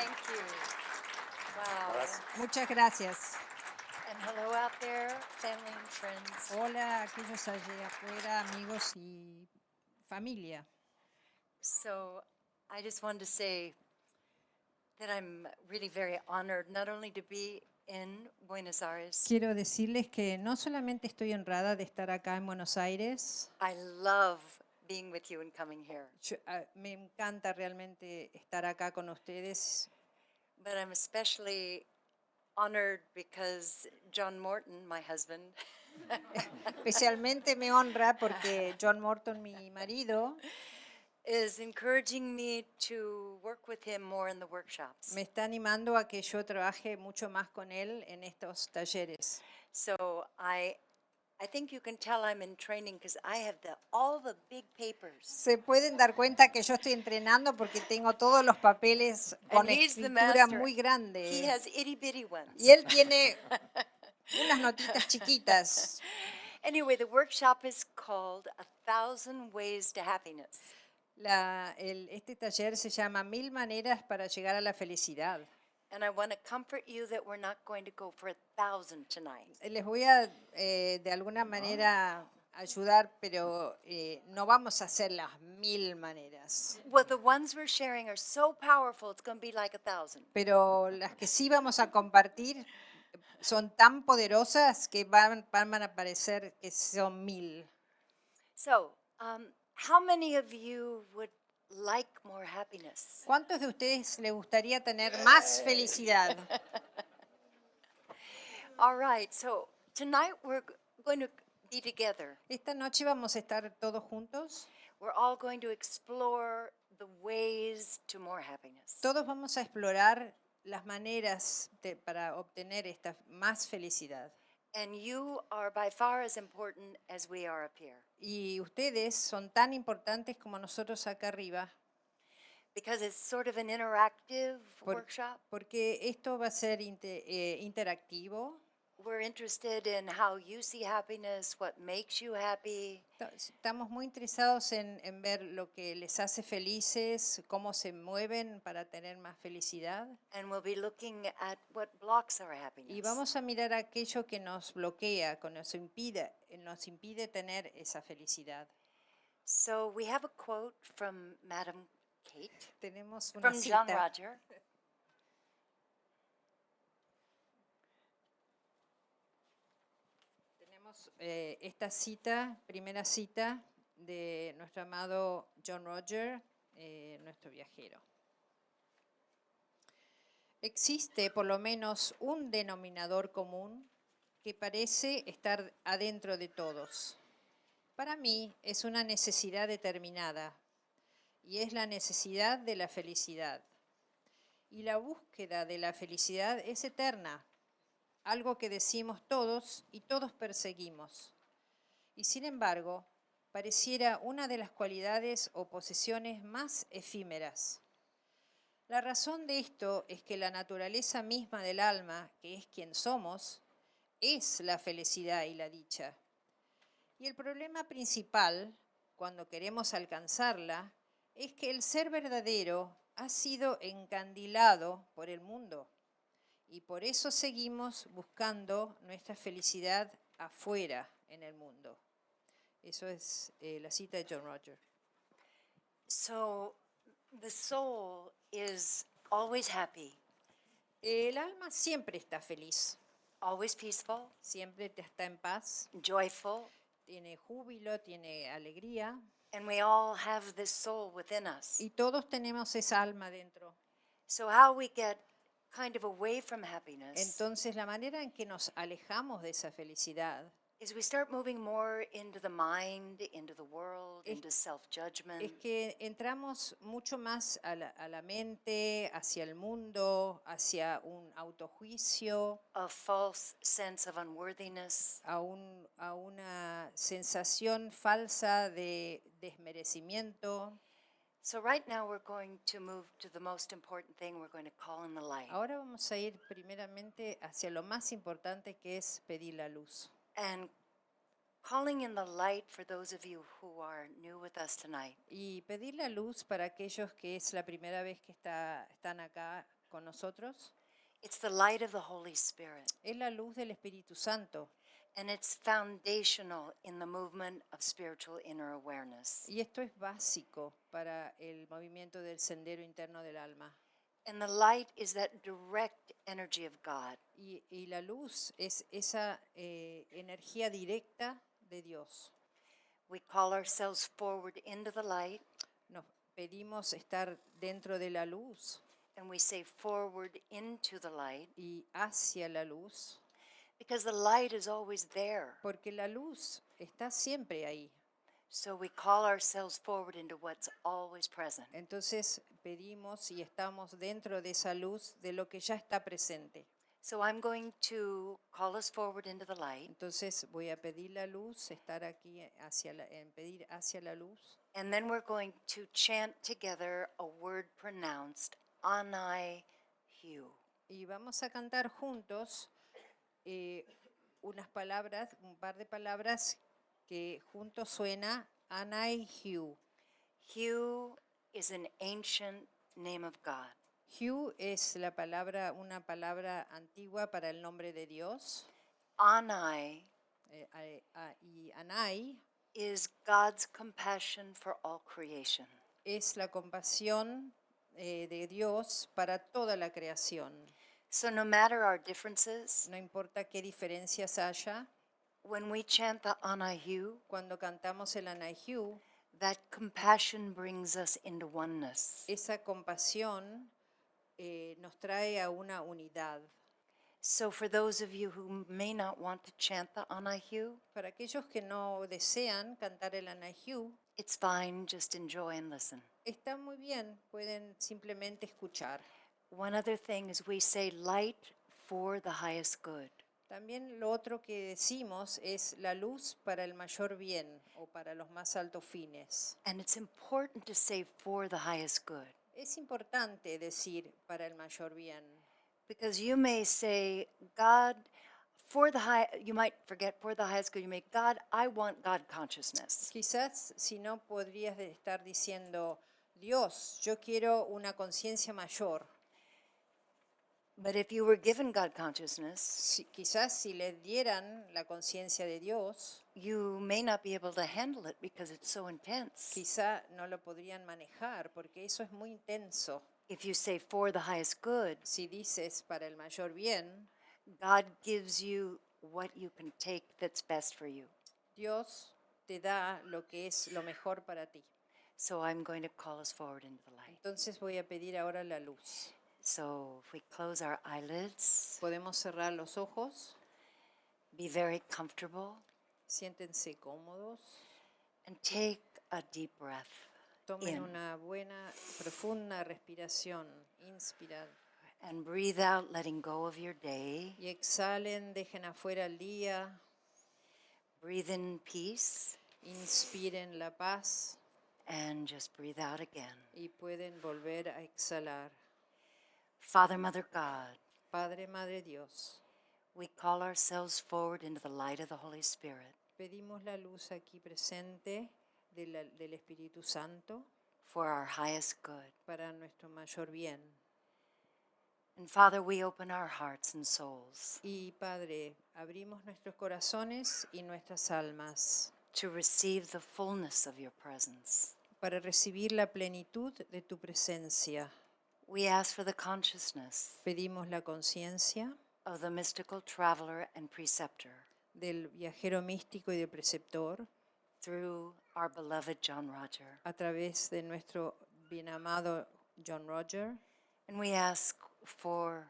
Thank you. Wow. Gracias. Muchas gracias. And hello out there, family and friends. Hola a aquellos allí afuera, amigos y familia. So I just wanted to say that I'm really very honored not only to be in Buenos Aires. Quiero decirles que no solamente estoy honrada de estar acá en Buenos Aires, I love being with you and coming here. me encanta realmente estar acá con ustedes, But I'm especially honored because John Morton, my husband, especialmente me honra porque John Morton, mi marido, is encouraging me to work with him more in the workshops. me está animando a que yo trabaje mucho más con él en estos talleres. So I think you can tell I'm in training because I have all the big papers. Se pueden dar cuenta que yo estoy entrenando porque tengo todos los papeles con And he's the escritura master. muy He grande. has itty bitty ones. Y él tiene unas notitas chiquitas. Anyway, the workshop is called 1,000 Ways to Happiness. Este taller se llama 1000 maneras para llegar a la felicidad. And I want to comfort you that we're not going to go for 1,000 tonight. Les voy a de alguna manera ayudar, pero no vamos a hacer las 1000 maneras. Well, the ones we're sharing are so powerful, it's going to be like 1,000. Pero las que sí vamos a compartir son tan poderosas que van a parecer que son 1000. So, how many of you would like more happiness? ¿Cuántos de ustedes les gustaría tener más felicidad? All right, so tonight we're going to be together. Esta noche vamos a estar todos juntos. We're all going to explore the ways to more happiness. Todos vamos a explorar las maneras para obtener esta más felicidad. And you are by far as important as we are up here. Y ustedes son tan importantes como nosotros acá arriba, Because it's sort of an interactive workshop. porque esto va a ser interactivo. We're interested in how you see happiness, what makes you happy. Estamos muy interesados en ver lo que les hace felices, cómo se mueven para tener más felicidad. And we'll be looking at what blocks our happiness. Y vamos a mirar aquello que nos bloquea, que nos impide tener esa felicidad. So we have a quote from Madam Kate, Tenemos una from John cita. Roger. Tenemos esta cita, primera cita de nuestro amado John Roger, nuestro viajero. Existe por lo menos un denominador común que parece estar adentro de todos. Para mí es una necesidad determinada y es la necesidad de la felicidad. Y la búsqueda de la felicidad es eterna, algo que decimos todos y todos perseguimos. Y sin embargo, pareciera una de las cualidades o posesiones más efímeras. La razón de esto es que la naturaleza misma del alma, que es quien somos, es la felicidad y la dicha. Y el problema principal, cuando queremos alcanzarla, es que el ser verdadero ha sido encandilado por el mundo. Y por eso seguimos buscando nuestra felicidad afuera en el mundo. Eso es la cita de John Roger. So the soul is always happy, El alma siempre está feliz, always peaceful, siempre está en paz, joyful, tiene júbilo, tiene alegría. and we all have this soul within us. Y todos tenemos esa alma dentro. So how we get kind of away from happiness Entonces la manera en que nos alejamos de esa felicidad is we start moving more into the mind, into the world, Es- into self-judgment. es que entramos mucho más a la mente, hacia el mundo, hacia un autojuicio, A false sense of unworthiness. a una sensación falsa de desmerecimiento. So right now we're going to move to the most important thing. We're going to call in the light. Ahora vamos a ir primeramente hacia lo más importante, que es pedir la luz. And calling in the light for those of you who are new with us tonight. Y pedir la luz para aquellos que es la primera vez que están acá con nosotros. It's the light of the Holy Spirit, Es la luz del Espíritu Santo and it's foundational in the movement of spiritual inner awareness. y esto es básico para el movimiento del Sendero Interno del Alma. And the light is that direct energy of God. Y la luz es esa energía directa de Dios. We call ourselves forward into the light, Nos pedimos estar dentro de la luz and we say forward into the light y hacia la luz, because the light is always there. porque la luz está siempre ahí. So we call ourselves forward into what's always present. Entonces pedimos y estamos dentro de esa luz de lo que ya está presente. So I'm going to call us forward into the light, Entonces voy a pedir la luz, estar aquí en pedir hacia la luz. and then we're going to chant together a word pronounced Anai Hu. Y vamos a cantar juntos unas palabras, un par de palabras que juntos suena Anai Hu. Hu is an ancient name of God. Hu es la palabra, una palabra antigua para el nombre de Dios. Anai Y Anai is God's compassion for all creation. es la compasión de Dios para toda la creación. So no matter our differences, No importa qué diferencias haya, when we chant the Anai Hu, cuando cantamos el Anai Hu, that compassion brings us into oneness. esa compasión nos trae a una unidad. So for those of you who may not want to chant the Anai Hu, Para aquellos que no desean cantar el Anai Hu, it's fine, just enjoy and listen. está muy bien, pueden simplemente escuchar. One other thing is we say light for the highest good. También lo otro que decimos es la luz para el mayor bien o para los más altos fines. And it's important to say for the highest good, Es importante decir para el mayor bien, because you may say, God, for the high, you might forget for the highest good, you may, God, I want God consciousness. quizás si no podrías estar diciendo, Dios, yo quiero una conciencia mayor. But if you were given God consciousness, Quizás si le dieran la conciencia de Dios, you may not be able to handle it because it's so intense. quizá no lo podrían manejar porque eso es muy intenso. If you say for the highest good, Si dices para el mayor bien, God gives you what you can take that's best for you. Dios te da lo que es lo mejor para ti. So I'm going to call us forward into the light. Entonces voy a pedir ahora la luz. So if we close our eyelids, Podemos cerrar los ojos, be very comfortable, siéntense cómodos, and take a deep breath. tomen In. una buena, profunda respiración, inspiran And breathe out, letting go of your day. y exhalen, dejen afuera el día, Breathe in peace, inspiren la paz and just breathe out again. y pueden volver a exhalar. Father, Mother, God, Padre, Madre Dios, we call ourselves forward into the light of the Holy Spirit pedimos la luz aquí presente del Espíritu Santo for our highest good. para nuestro mayor bien. And Father, we open our hearts and souls Y Padre, abrimos nuestros corazones y nuestras almas to receive the fullness of your presence. para recibir la plenitud de tu presencia. We ask for the consciousness Pedimos la conciencia of the mystical traveler and preceptor del viajero místico y del preceptor through our beloved John Roger. a través de nuestro bien amado John Roger. And we ask for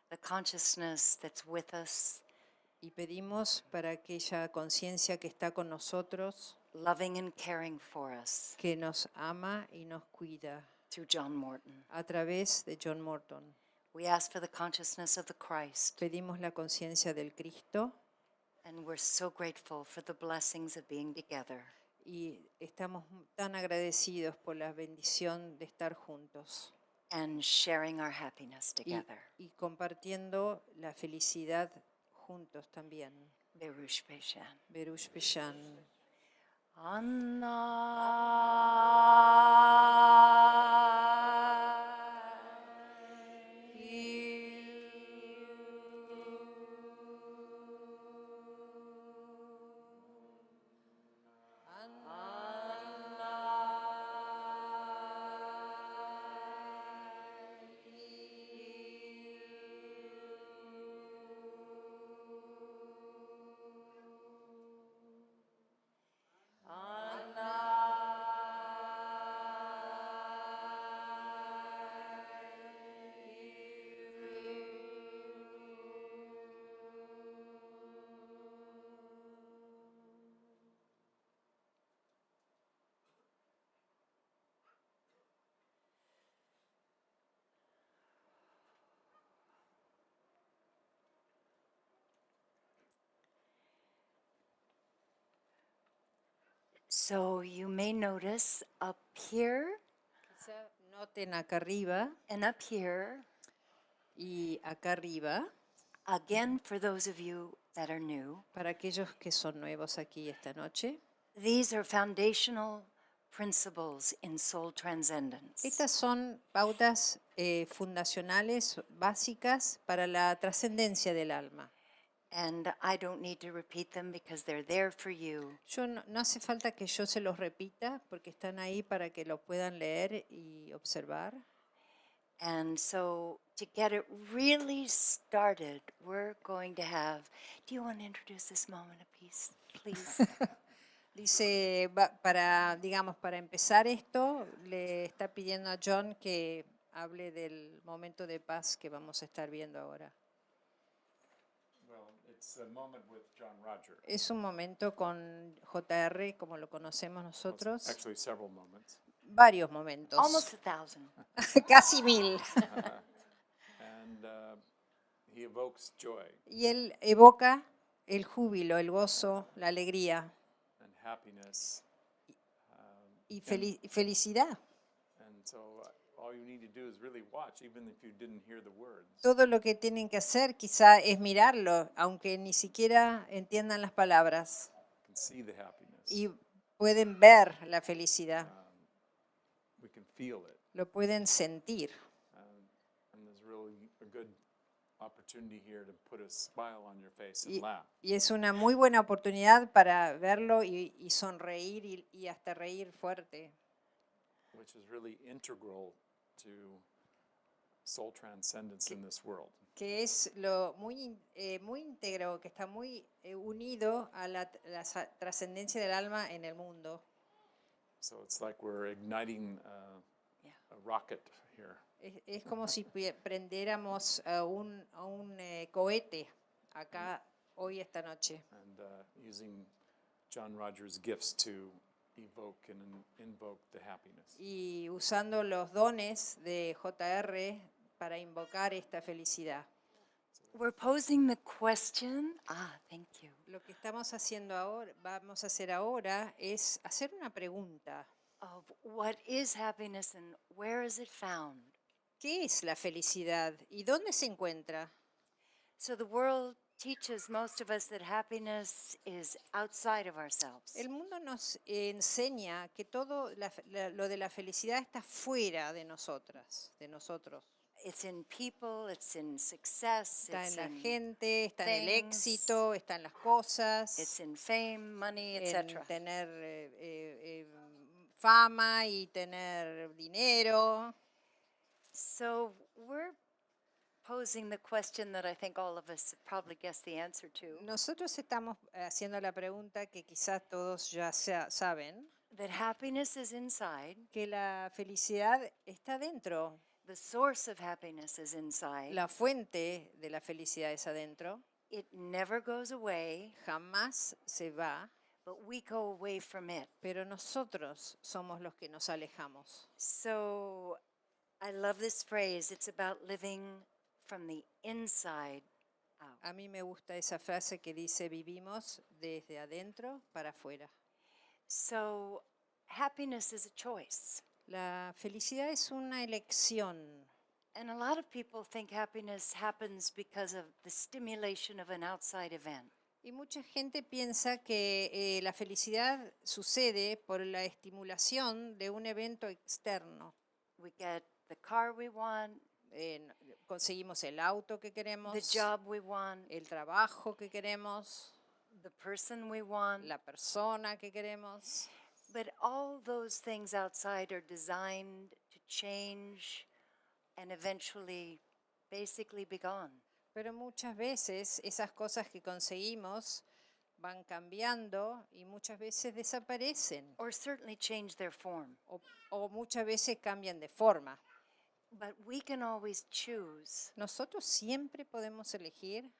the consciousness that's with us, Y pedimos para aquella conciencia que está con nosotros, loving and caring for us que nos ama y nos cuida through John Morton. a través de John Morton. We ask for the consciousness of the Christ, Pedimos la conciencia del Cristo and we're so grateful for the blessings of being together. y estamos tan agradecidos por la bendición de estar juntos And sharing our happiness y, together. y compartiendo la felicidad juntos también. Berush Beshan. Berush Beshan. Anai So you may notice up here Quizá noten acá arriba and up here, y acá arriba, again, for those of you that are new, para aquellos que son nuevos aquí esta noche, these are foundational principles in soul transcendence. estas son pautas fundacionales, básicas para la trascendencia del alma. And I don't need to repeat them because they're there for you. No hace falta que yo se los repita porque están ahí para que lo puedan leer y observar. And so to get it really started, we're going to have, do you want to introduce this moment of peace, please? Dice, para empezar esto, le está pidiendo a John que hable del momento de paz que vamos a estar viendo ahora. Well, it's a moment with John Roger. Es un momento con JR, como lo conocemos Well, nosotros. actually, several moments. Varios momentos. Almost 1,000. Casi 1000. And he evokes joy Y él evoca el júbilo, el gozo, la alegría and happiness. y felicidad. And so all you need to do is really watch, even if you didn't hear the words. Todo lo que tienen que hacer quizá es mirarlo, aunque ni siquiera entiendan las palabras. You can see the happiness. Y pueden ver la felicidad, We can feel it. lo pueden sentir. And there's really a good opportunity here to put a smile on your face and Y, laugh. y es una muy buena oportunidad para verlo y sonreír y hasta reír fuerte, Which is really integral to soul transcendence in this world. que es lo muy íntegro, que está muy unido a la trascendencia del alma en el mundo. So it's like we're igniting Yeah. a rocket here. Es como si prendiéramos a un cohete acá hoy esta noche. And using John Rogers' gifts to evoke and invoke the happiness. Y usando los dones de JR para invocar esta felicidad. We're posing the question. Thank you. Lo que estamos haciendo ahora, vamos a hacer ahora, es hacer una pregunta. Of what is happiness and where is it found? ¿Qué es la felicidad y dónde se encuentra? So the world teaches most of us that happiness is outside of ourselves. El mundo nos enseña que todo lo de la felicidad está fuera de nosotros. It's in people, it's in success, Está it's en la in, gente, está en el things, éxito, está en las cosas, it's in fame, money, en etc. tener fama y tener dinero. So we're posing the question that I think all of us probably guessed the answer to, Nosotros estamos haciendo la pregunta que quizás todos ya saben, that happiness is inside, que la felicidad está dentro, the source of happiness is inside, la fuente de la felicidad es adentro, it never goes away, jamás se va, but we go away from it. pero nosotros somos los que nos alejamos. So I love this phrase. It's about living from the inside out. A mí me gusta esa frase que dice vivimos desde adentro para afuera. So happiness is a choice. La felicidad es una elección. And a lot of people think happiness happens because of the stimulation of an outside event. Y mucha gente piensa que la felicidad sucede por la estimulación de un evento externo. We get the car we want, Conseguimos el auto que queremos, the job we want, el trabajo que queremos, the person we want. la persona que queremos. But all those things outside are designed to change and eventually basically be gone. Pero muchas veces esas cosas que conseguimos van cambiando y muchas veces desaparecen Or certainly change their form. o muchas veces cambian de forma. But we can always choose Nosotros siempre podemos elegir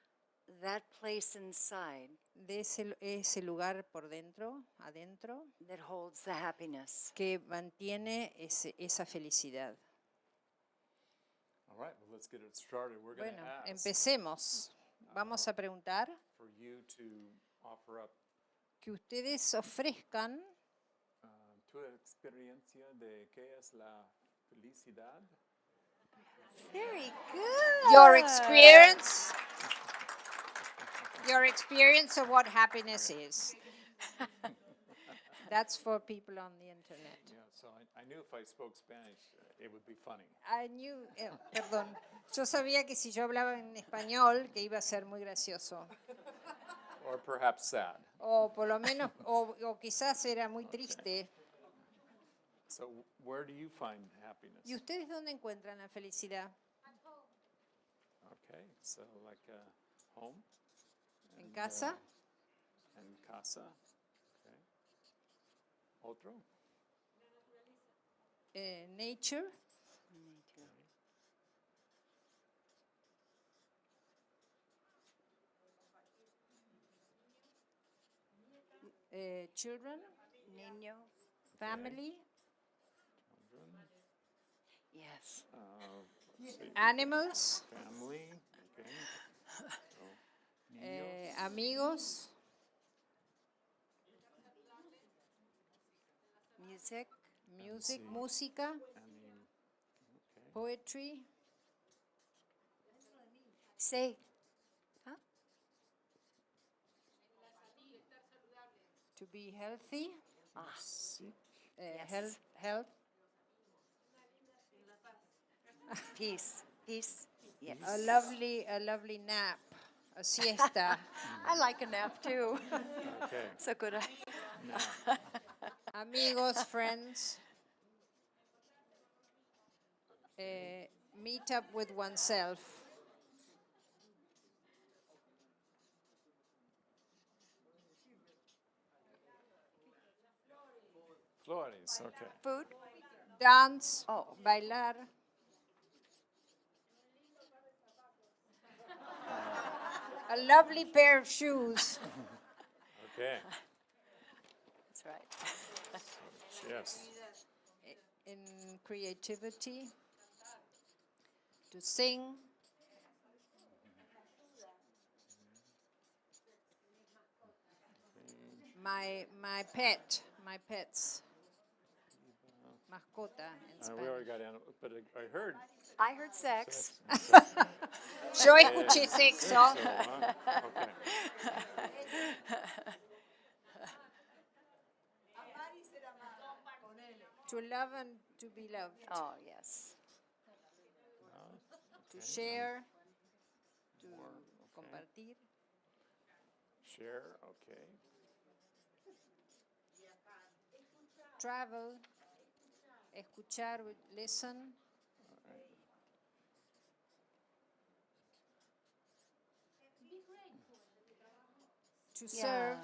that place inside de ese lugar por dentro, adentro, that holds the happiness. que mantiene esa felicidad. All right, well, let's get it started. We're going to Bueno, ask empecemos. Vamos a preguntar for you to offer up que ustedes ofrezcan tu experiencia de qué es la felicidad? Very good. Your experience of what happiness is. That's for people on the internet. Yeah, so I knew if I spoke Spanish, it would be funny. Perdón, yo sabía que si yo hablaba en español, que iba a ser muy gracioso. Or perhaps sad. O por lo menos, o quizás era muy triste. So where do you find happiness? ¿Y ustedes dónde encuentran la felicidad? Okay, so like home? ¿En casa? En casa. Okay. Otro? Nature. Children. Niño. Family. Children. Yes. Let's see. Animals. Family. Okay. So, niños. Amigos. Music. Music, Sí. música. Okay. Poetry. Say. To be healthy. Sí. Yes. Health. Peace. Peace. Yes. A lovely nap. A siesta. I like a nap too. Okay. So good. Now, Amigos, friends. Meet up with oneself. flores. Okay. Food. Dance. Oh. Bailar. A lovely pair of shoes. Okay. That's right. Yes. In creativity. To sing. My pets. Mascota en We already Spanish. got animal, but I heard. I heard sex. Yo escuché sexo. So, okay. To love and to be loved. Oh, yes. To share. To Okay. compartir. Share. Okay. Travel. Escuchar, listen. To serve.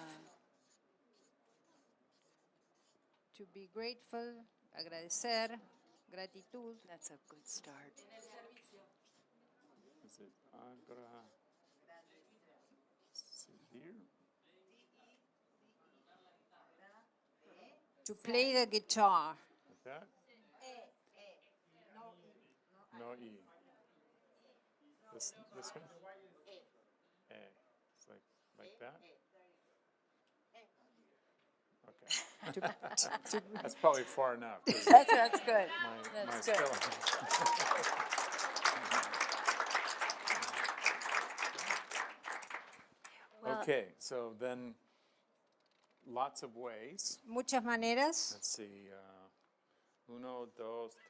To be grateful. Agradecer. Gratitud. That's a good start. Is it servir? To play the guitar. Like that? No E. This one? A. It's like that? Okay. That's probably far enough. 'Cause That's good. my That's good. spelling. Well, Okay, so then lots of ways. Muchas maneras. Let's see. 1, 2,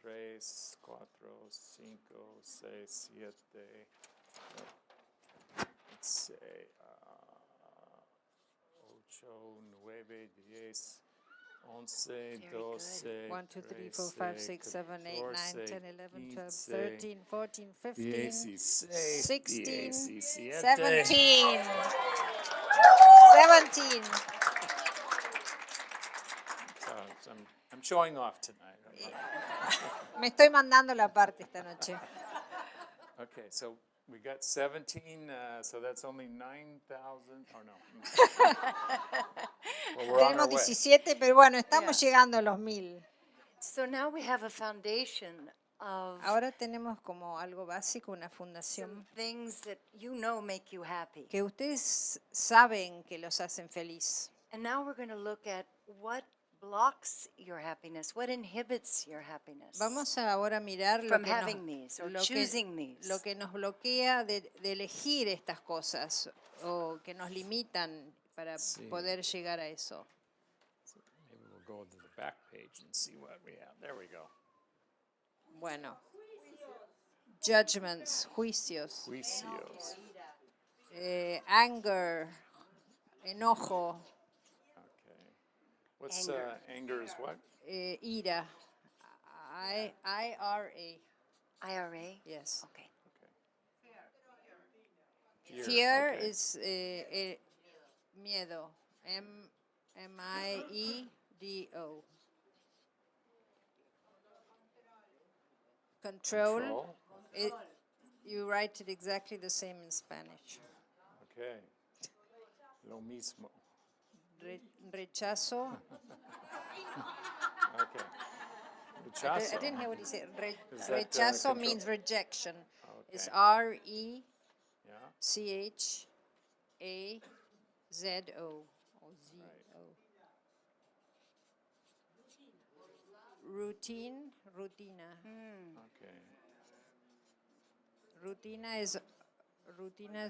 3, 4, 5, 6, 7. Let's say 8, 9, 10, 11, 12, 1, 2, 3, 4, 5, 6, 7, 8, 9, 10, 11, 12, 13, 14, 15, 16, 17. 17. So I'm showing off tonight. Me estoy mandando la parte esta noche. Okay, so we got 17, so that's only 9,000, or no. Well, we're on our Tenemos way. 17, pero bueno, estamos llegando a los 1000. so now we have a foundation of Ahora tenemos como algo básico, una some fundación things that you know make you happy. que ustedes saben que los hacen feliz. And now we're going to look at what blocks your happiness? What inhibits your happiness? Vamos ahora a mirar From having these or choosing these. lo que nos bloquea de elegir estas cosas o que nos limitan para Sí. poder llegar a eso. Maybe we'll go to the back page and see what we have. There we go. Bueno, judgments, juicios, Juicios. anger, enojo, Okay. What's Anger. anger is what? ira, IRA, IRA? yes. Okay. Fear okay. is miedo, MIEDO. Control. You write it exactly the same in Spanish. Okay. Lo mismo. Rechazo. Okay. I Rechazo. didn't hear what he said. Is that, Rechazo control? means rejection. It's Okay. RECHAZO. Yeah. Or ZO. Routine, rutina. Okay. Rutina is RUTINA.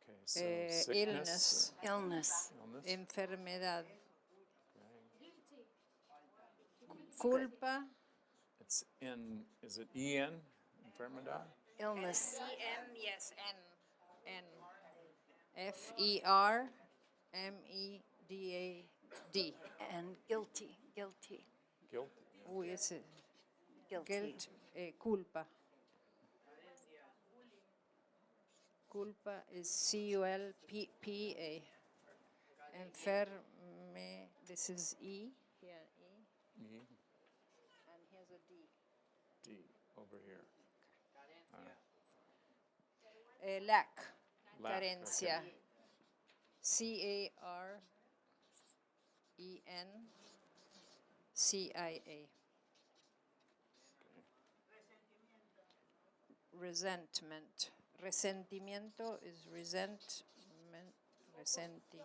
Okay. So sickness. Illness, Illness. enfermedad. Okay. Culpa. It's is it EN? Enfermedad? Illness. Yes, N. FERMEDAD. And guilty. Guilty. Guilt? Uy, ese. Guilty. Guilt, culpa. Culpa is CULPA. Enferme, this is E, here E, E. and here's a D. D. Over here. Lack, Lack, carencia. okay. CARENCIA. Resentment. Resentimiento is resentment. Resenti.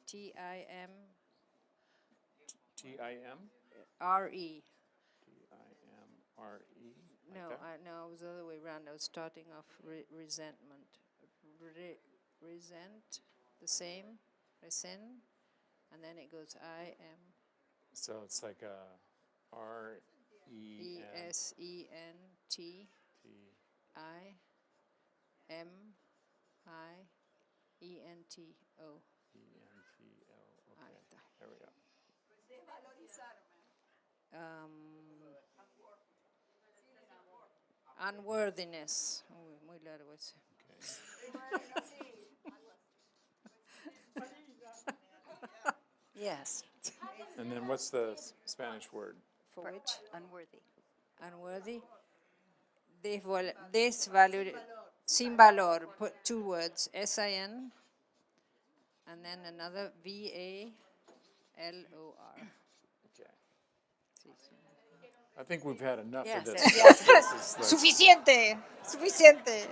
TIM. TIM? RE. TIMRE? No, no, it was the other way around. I was starting off resentment. Resent, the same, resent, and then it goes IM. So it's like a RESENT. ESENT IMIENTO. Okay, Ahí está. there we go. Unworthiness. Uy, muy largo ese. Yes. And then what's the Spanish word? For which? Unworthy. Unworthy. Sin valor. Put two words. SIN. And then another VALOR. Okay. I think we've had enough Yes, of this. yes. This is like Suficiente. Suficiente.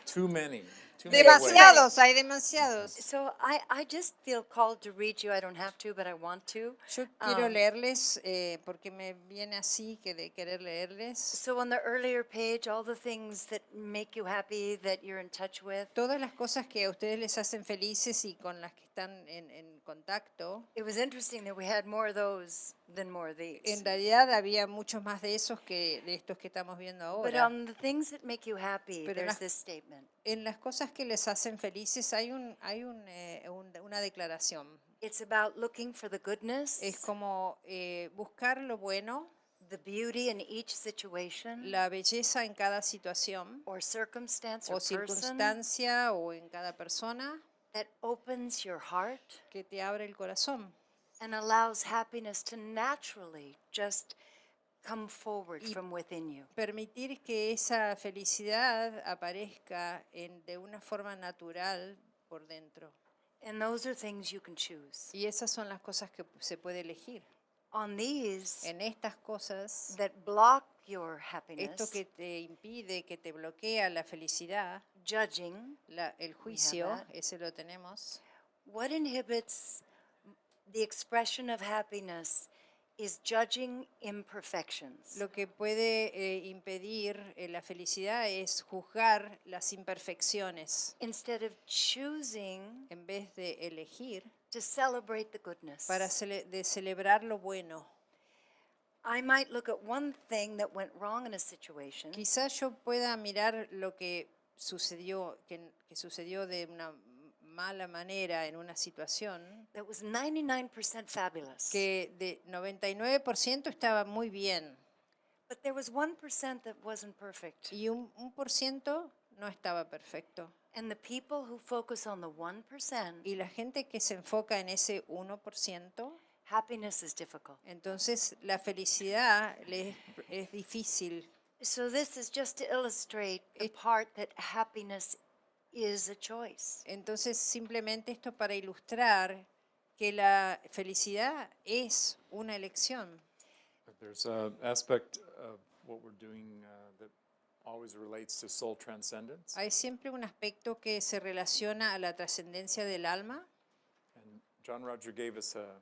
too many. Too Demasiados. Hay demasiados. So I just feel called to read you. I don't have to, but I want to. Yo quiero leerles porque me viene así que de querer leerles. So on the earlier page, all the things that make you happy, that you're in touch with. Todas las cosas que a ustedes les hacen felices y con las que están en contacto. It was interesting that we had more of those than more of these. En realidad había muchos más de esos que de estos que estamos viendo But ahora. on the things that make you happy, Pero there's las- this statement. En las cosas que les hacen felices hay una declaración. It's about looking for the goodness, Es como buscar lo bueno, the beauty in each situation la belleza en cada situación or circumstance o or person circunstancia o en cada persona that opens your heart que te abre el corazón and allows happiness to naturally just come forward from within you. permitir que esa felicidad aparezca de una forma natural por dentro. And those are things you can choose. Y esas son las cosas que se puede elegir. on these En estas cosas, that block your esto happiness, que te impide, que te bloquea la felicidad, judging, el juicio, that. ese lo tenemos. what inhibits the expression of happiness is judging imperfections. Lo que puede impedir la felicidad es juzgar las imperfecciones Instead of choosing en vez de elegir to celebrate the goodness. para de celebrar lo bueno. I might look at one thing that went wrong in a situation Quizás yo pueda mirar lo que sucedió, que sucedió de una mala manera en una situación that was 99% fabulous. que de 99% estaba muy bien But there was 1% that wasn't perfect. y un por ciento no estaba perfecto. And the people who focus on the 1%, Y la gente que se enfoca en ese 1%, happiness is difficult. entonces la felicidad es difícil. So this is just to illustrate the part that happiness is a choice. Entonces simplemente esto para ilustrar que la felicidad es una elección. But there's an aspect of what we're doing that always relates to soul transcendence. Hay siempre un aspecto que se relaciona a la trascendencia del alma. And John Roger gave us a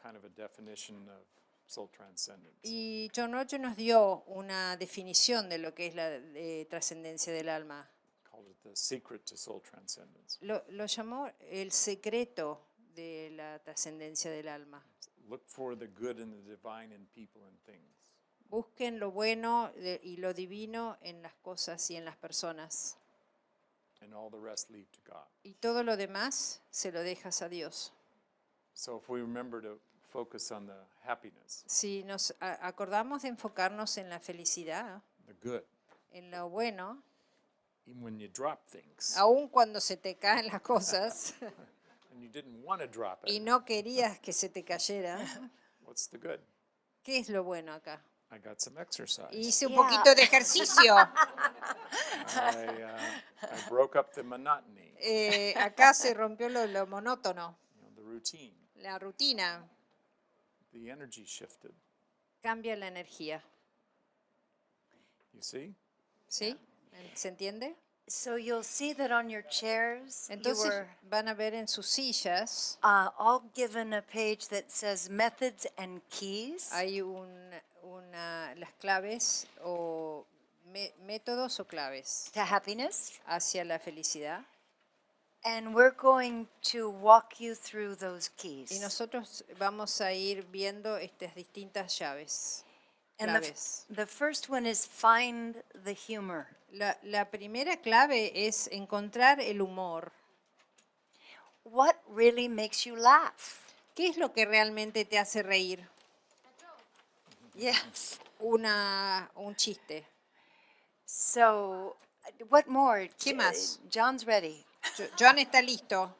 kind of a definition of soul transcendence. Y John Morton nos dio una definición de lo que es la trascendencia del alma. Called it the secret to soul transcendence. Lo llamó el secreto de la trascendencia del alma. Look for the good and the divine in people and things. Busquen lo bueno y lo divino en las cosas y en las personas. And all the rest leave to God. Y todo lo demás se lo dejas a Dios. So if we remember to focus on the happiness, Si nos acordamos de enfocarnos en la felicidad, the good, en lo bueno, even when you drop things aun cuando se te caen las cosas and you didn't want to drop y it, no querías que se te cayera, what's the good? ¿qué es lo bueno acá? I got some exercise. Hice un Yeah. poquito de ejercicio. I broke up the monotony, Acá se rompió lo monótono, the routine. la rutina. The energy shifted. Cambia la energía. You see? ¿Sí? ¿Se entiende? So you'll see that on your chairs, you Entonces were van a ver en sus sillas, all given a page that says methods and keys. hay las claves o métodos o claves To happiness, hacia la felicidad. and we're going to walk you through those Y keys. nosotros vamos a ir viendo estas distintas llaves, And claves. the first one is find the humor. La primera clave es encontrar el humor. What really makes you laugh? ¿Qué es lo que realmente te hace reír? Yes. Un chiste. So, what more? ¿Qué más? John's ready. John está listo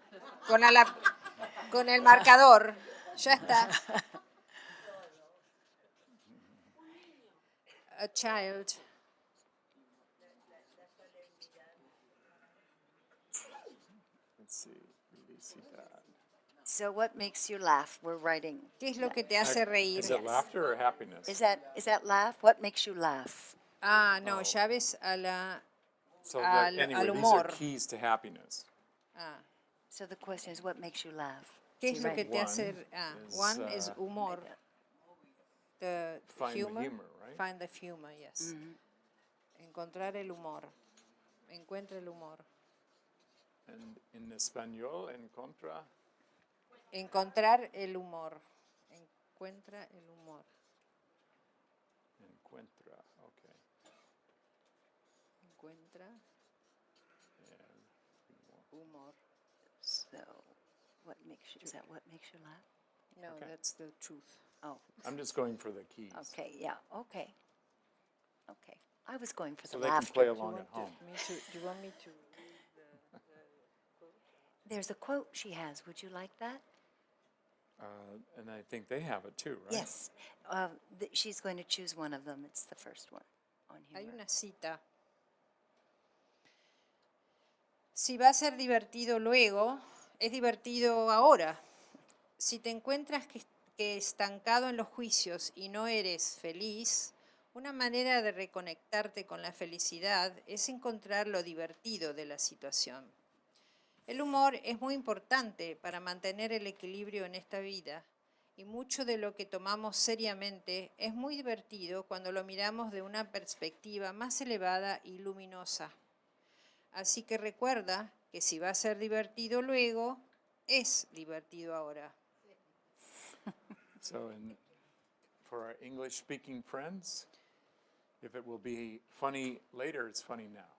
con el marcador. Ya está. A child. Let's see. Release that. So, what makes you laugh? We're writing. ¿Qué es lo que te hace reír? Is it laughter or happiness? Is that laugh? What makes you laugh? Ah, no, llaves a la... So al- anyway, al these are humor. keys to happiness. Ah, So the question is, what makes you laugh? ¿qué es lo que One te hace... is, One is humor. The Find the humor. humor, right? Find the humor, yes. Encontrar el humor. Encuentra el humor. And in español, encontra. Encontrar el humor. Encuentra el humor. Encuentra, okay. Encuentra And humor. So, what makes you, is that what makes you laugh? No, Okay. that's the truth. Oh, I'm just going for the keys. okay, yeah, okay. Okay. I was going for So the they can laughter. play along at home. Do you want me to... There's a quote she has. Would you like that? And I think they have it too, right? Yes. She's going to choose one of them. It's the first one on Hay humor. una cita. Si va a ser divertido luego, es divertido ahora. Si te encuentras que estancado en los juicios y no eres feliz, una manera de reconectarte con la felicidad es encontrar lo divertido de la situación. El humor es muy importante para mantener el equilibrio en esta vida y mucho de lo que tomamos seriamente es muy divertido cuando lo miramos de una perspectiva más elevada y luminosa. Así que recuerda que si va a ser divertido luego, es divertido ahora. So for our English-speaking friends, if it will be funny later, it's funny now.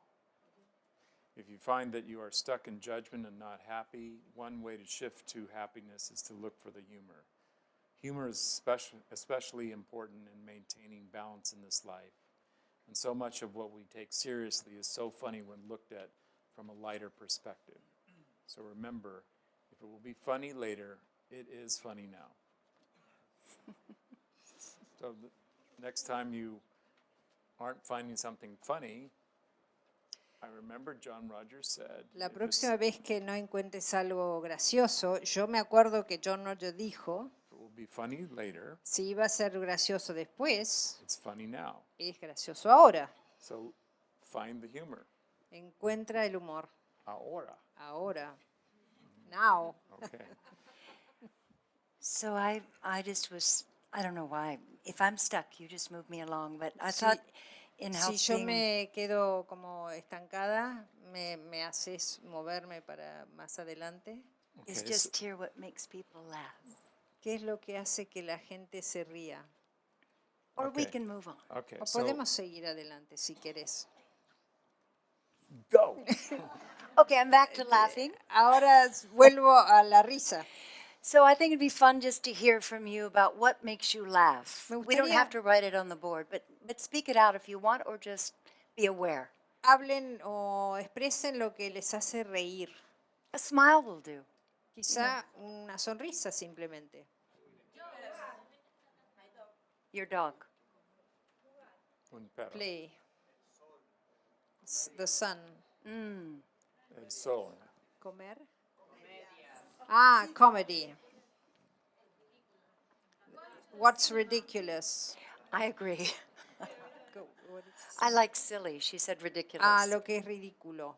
If you find that you are stuck in judgment and not happy, one way to shift to happiness is to look for the humor. Humor is especially important in maintaining balance in this life. And so much of what we take seriously is so funny when looked at from a lighter perspective. So remember, if it will be funny later, it is funny now. So next time you aren't finding something funny, I remember John Rogers said, La próxima vez que no encuentres algo gracioso, yo me acuerdo que John Morton dijo, it will be funny later, si iba a ser gracioso después, it's funny now. es gracioso ahora. So find the humor. Encuentra el humor Ahora. ahora. Now. Okay. So I just was, I don't know why. If I'm stuck, you just move me along. But I Si- thought in Si yo helping, me quedo como estancada, me haces moverme para más adelante. is Okay, just hear what makes people laugh. ¿Qué es lo que hace que la gente se ría? Or we Okay. can move on. Okay, O so podemos seguir adelante si querés. go. Okay, I'm back to laughing. Ahora vuelvo a la risa. So I think it'd be fun just to hear from you about what makes you laugh. Me We don't gustaría- have to write it on the board, but speak it out if you want, or just be aware. Hablen o expresen lo que les hace reír. A smile will do. Quizá una sonrisa simplemente. Your dog. Un perro. Play. The sun. El sol. Comer. Ah, comedy. What's ridiculous? I agree. Go- what is- I like silly. She said ridiculous. Ah, lo que es ridículo.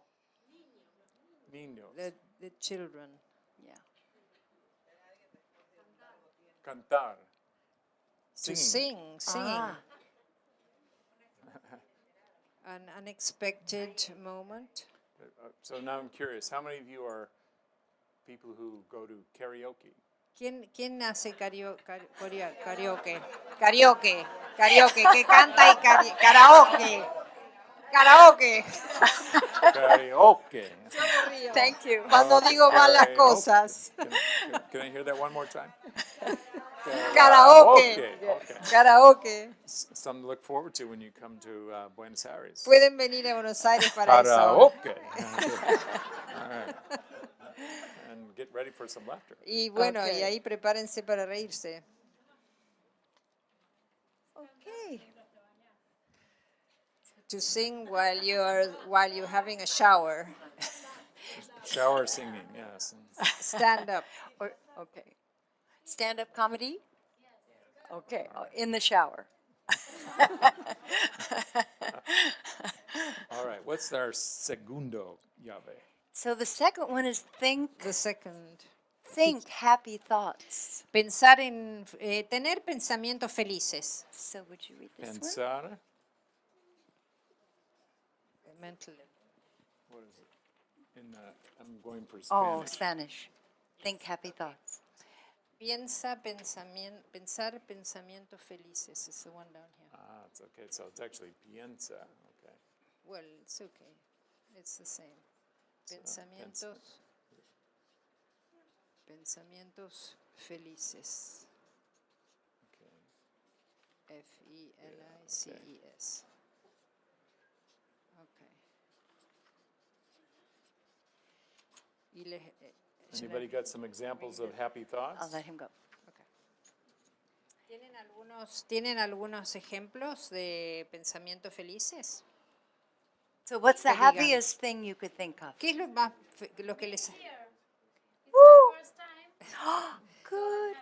Niños. The children. Yeah. Cantar. To Singing. sing. Ah. An unexpected moment. So now I'm curious, how many of you are people who go to karaoke? ¿Quién hace karaoke? Karaoke, que canta y karaoke. Karaoke. Karaoke. Thank you. Cuando digo malas Karaoke. cosas. Can I hear that one more time? Karaoke. Okay. Karaoke. Something to look forward to when you come to Buenos Aires. Pueden venir a Buenos Aires para eso. Karaoke. All right. And get ready for some laughter. Y bueno, Okay. y ahí prepárense para reírse. Okay. To sing while you're having a shower. Shower singing, yes. Stand up. Or, okay. Stand-up comedy? Okay. In the shower. All right, what's our segundo llave? So the second one is The second. think happy thoughts. Pensar en tener pensamientos felices. So would you read this one? Pensar, Mentally. what is it? I'm going for Oh, Spanish. Spanish. Think happy thoughts. Pensar pensamientos felices. It's the one down here. Ah, it's okay. So it's actually piensa. Okay. Well, it's okay. It's the same. Pensamientos felices. Okay. Felices. Okay. Y Anybody got some examples of happy I'll thoughts? let him go. Okay. ¿Tienen algunos ejemplos de pensamientos felices? So what's the Que digan. happiest thing you could think of? ¿Qué es lo que les... Woo! First time. Good.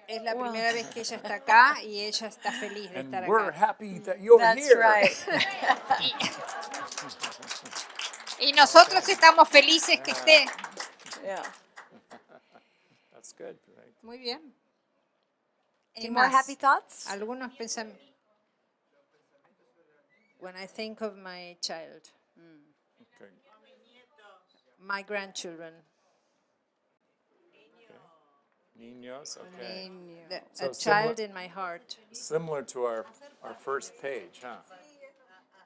Es la Well- primera vez que ella está acá y ella está feliz de And estar we're acá. happy that you're That's here. right. Y nosotros estamos felices que esté. Yeah. That's good, right? Muy bien. Any ¿Qué more más? happy thoughts? Algunos pensamientos. When I think of my child, Okay. my grandchildren, Niños, okay. a So child in my heart. Similar to our first page, huh?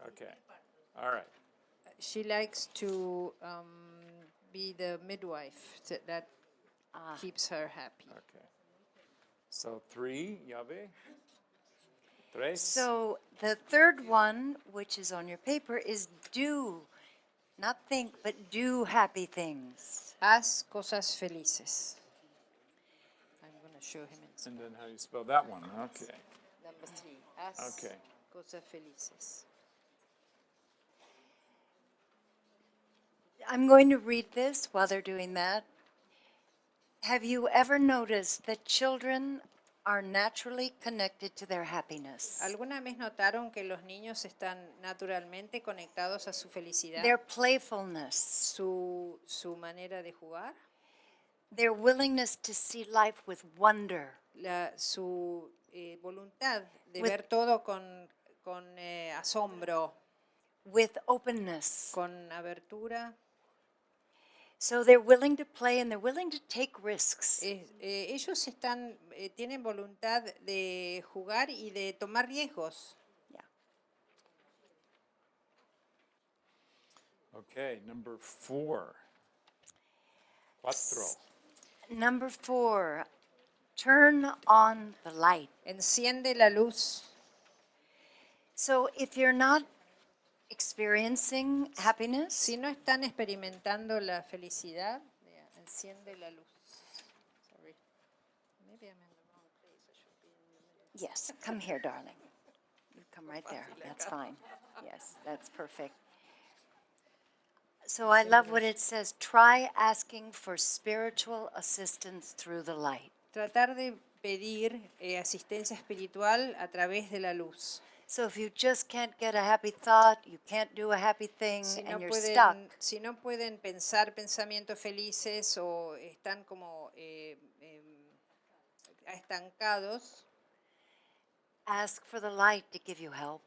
Okay. All right. She likes to be the midwife that keeps her happy. Okay. So 3, ya ve? 3. So the third one, which is on your paper, is do. Not think, but do happy things. Haz cosas felices. I'm going to show him in And then how do you spell that one? Okay. number 3. Haz Okay. cosas felices. I'm going to read this while they're doing that. Have you ever noticed that children are naturally connected to their happiness? ¿Alguna vez notaron que los niños están naturalmente conectados a su felicidad? Their playfulness, Su manera de jugar, their willingness to see life with wonder, su voluntad de With- ver todo con asombro, with openness. con abertura. So they're willing to play and they're willing to take risks. Ellos tienen voluntad de jugar y de tomar riesgos. Yeah. Okay, number 4. 4. Number 4, turn on the light. Enciende la luz. So if you're not experiencing happiness, Si no están experimentando la felicidad, enciende la luz. Sorry. Maybe I'm in the wrong place. I should be in the middle. yes, come here, darling. You come right there. That's fine. Yes, that's perfect. So I love what it says. Try asking for spiritual assistance through the light. Tratar de pedir asistencia espiritual a través de la luz. So if you just can't get a happy thought, you can't do a happy thing, and you're stuck, Si no pueden pensar pensamientos felices o están como estancados, ask for the light to give you help.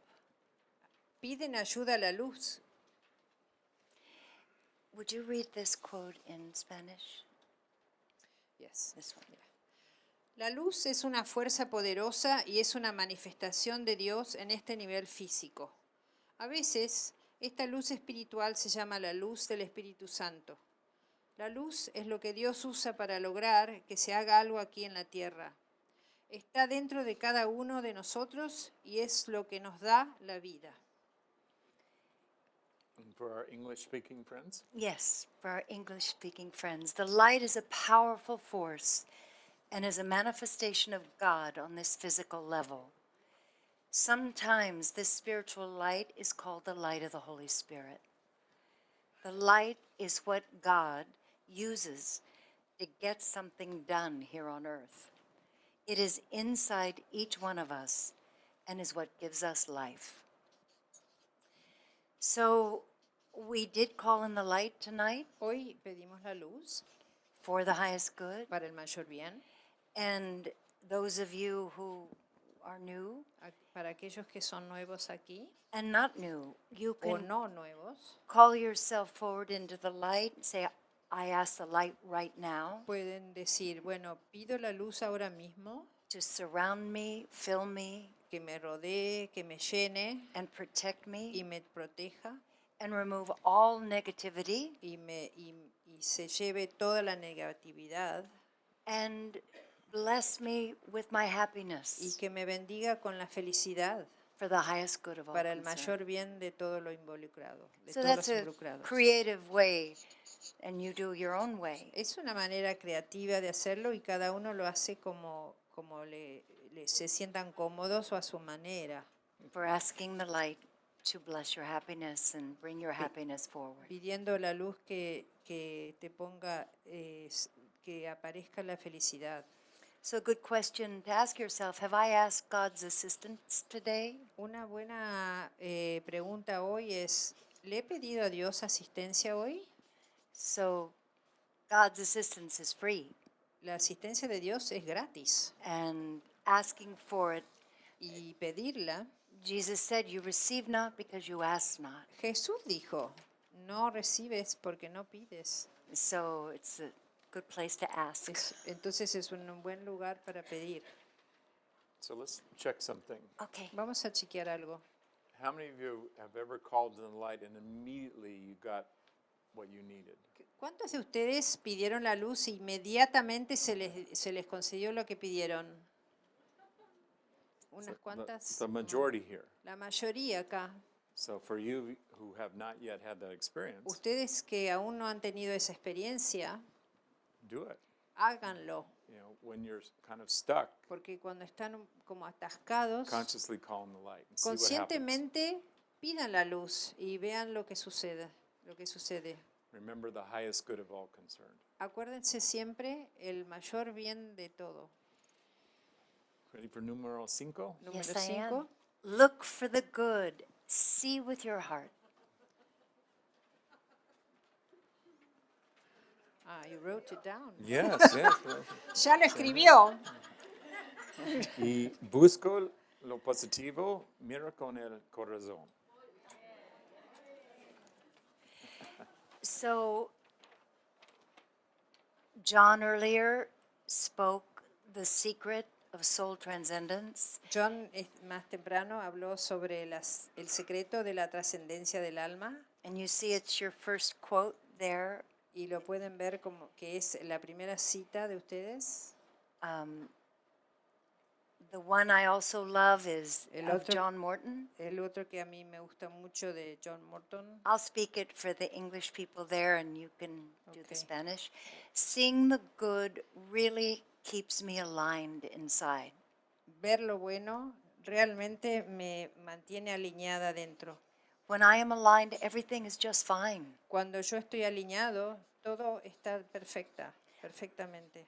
piden ayuda a la luz. Would you read this quote in Spanish? Yes. This one. La luz es una fuerza poderosa y es una manifestación de Dios en este nivel físico. A veces, esta luz espiritual se llama la luz del Espíritu Santo. La luz es lo que Dios usa para lograr que se haga algo aquí en la tierra. Está dentro de cada uno de nosotros y es lo que nos da la vida. And for our English-speaking friends? Yes, for our English-speaking friends, the light is a powerful force and is a manifestation of God on this physical level. Sometimes this spiritual light is called the light of the Holy Spirit. The light is what God uses to get something done here on earth. It is inside each one of us and is what gives us life. So we did call in the light tonight Hoy pedimos la luz for the highest good. para el mayor bien. And those of you who are new Para aquellos que son nuevos aquí and not new, you o can no nuevos, call yourself forward into the light and say, I ask the light right now pueden decir, bueno, pido la luz ahora mismo, to surround me, fill me, que me rodee, que me llene and protect y me, me proteja and remove all negativity, y se lleve toda la negatividad and bless me with my y happiness que me bendiga con la felicidad for the highest good of all para el concerned. mayor bien de todo lo involucrado, de So todos that's los a involucrados. creative way, and you do your own way. Es una manera creativa de hacerlo y cada uno lo hace como se sientan cómodos o a su manera, For asking the light to bless your happiness and bring your happiness forward. pidiendo la luz que te ponga, que aparezca la felicidad. So a good question to ask yourself, have I asked God's assistance today? Una buena pregunta hoy es, ¿le he pedido a Dios asistencia hoy? So God's assistance is free, La asistencia de Dios es gratis and asking for it, y pedirla, Jesus said, you receive not because you ask not. Jesús dijo, no recibes porque no pides. So it's a good place to ask. Entonces es un buen lugar para pedir. So let's check something. Okay. Vamos a chequear algo. How many of you have ever called to the light and immediately you got what you needed? ¿Cuántos de ustedes pidieron la luz e inmediatamente se les concedió lo que pidieron? Unas cuantas. The majority here. La mayoría acá. So for you who have not yet had that experience, Ustedes que aún no han tenido esa experiencia, do it. háganlo. You know, when you're kind of stuck, Porque cuando están como atascados, consciously call on the light and see what happens. conscientemente pidan la luz y vean lo que sucede. Remember the highest good of all concerned. Acuérdense siempre el mayor bien de todo. Ready for número 5? Número Yes, I 5. am. Look for the good. See with your heart. You wrote it down. Yes, yes. Ya lo escribió. Y busco lo positivo, mira con el corazón. So, John earlier spoke the secret of soul transcendence. John más temprano habló sobre el secreto de la trascendencia del alma And you see it's your first quote there. y lo pueden ver como que es la primera cita de ustedes. The one I also love is El of otro- John Morton. El otro que a mí me gusta mucho de John Morton. I'll speak it for the English people there and you can do the Okay. Spanish. Seeing the good really keeps me aligned inside. Ver lo bueno realmente me mantiene alineada dentro. When I am aligned, everything is just fine. Cuando yo estoy alineado, todo está perfectamente.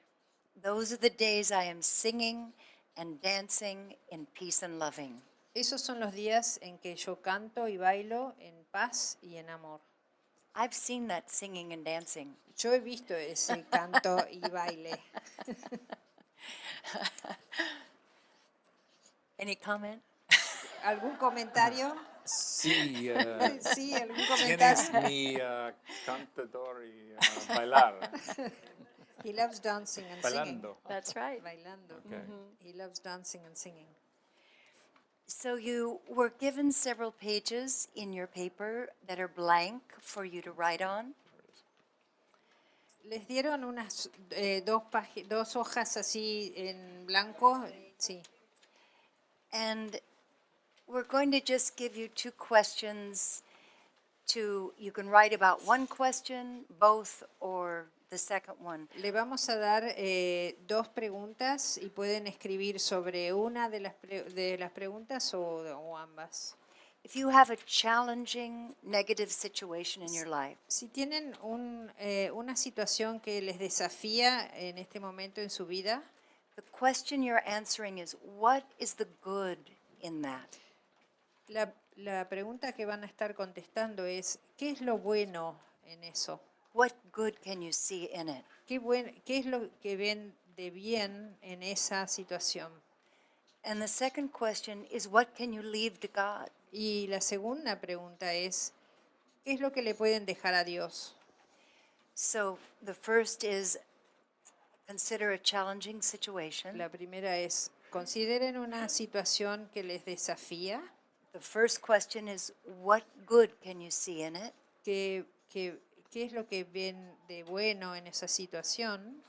Those are the days I am singing and dancing in peace and loving. Esos son los días en que yo canto y bailo en paz y en amor. I've seen that singing and dancing. Yo he visto ese canto y baile. Any comment? ¿Algún comentario? Sí, Sí, algún ¿quién es comentario. mi cantador y bailar? He loves dancing and singing. Bailando. That's right. Bailando. Okay. He loves dancing and singing. So you were given several pages in your paper that are blank for you to write on. Les dieron unas dos hojas así en blanco. Sí. And we're going to just give you two questions you can write about one question, both, or the second one. Le vamos a dar dos preguntas y pueden escribir sobre una de las preguntas o ambas. If you have a challenging negative situation in your life, Si tienen una situación que les desafía en este momento en su vida, the question you're answering is, what is the good in that? la pregunta que van a estar contestando es, ¿qué es lo bueno en eso? What good can you see in it? ¿Qué es lo que ven de bien en esa situación? And the second question is, what can you leave to God? Y la segunda pregunta es, ¿qué es lo que le pueden dejar a Dios? So the first is, consider a challenging situation. La primera es, consideren una situación que les desafía. The first question is, what good can you see in it? ¿Qué es lo que ven de bueno en esa situación?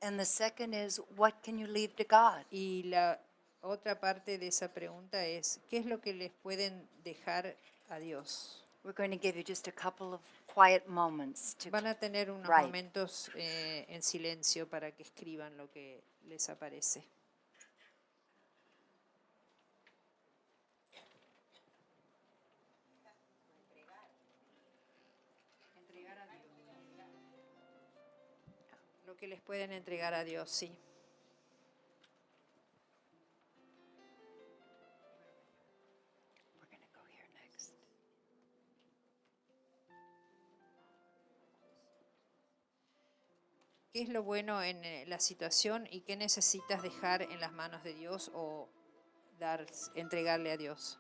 And the second is, what can you leave to God? Y la otra parte de esa pregunta es, ¿qué es lo que les pueden dejar a Dios? We're going to give you just a couple of quiet moments to Van a tener unos Right. momentos en silencio para que escriban lo que les aparece. Lo que les pueden entregar a Dios, sí. qué es lo bueno en la situación y qué necesitas dejar en las manos de Dios o entregarle a Dios.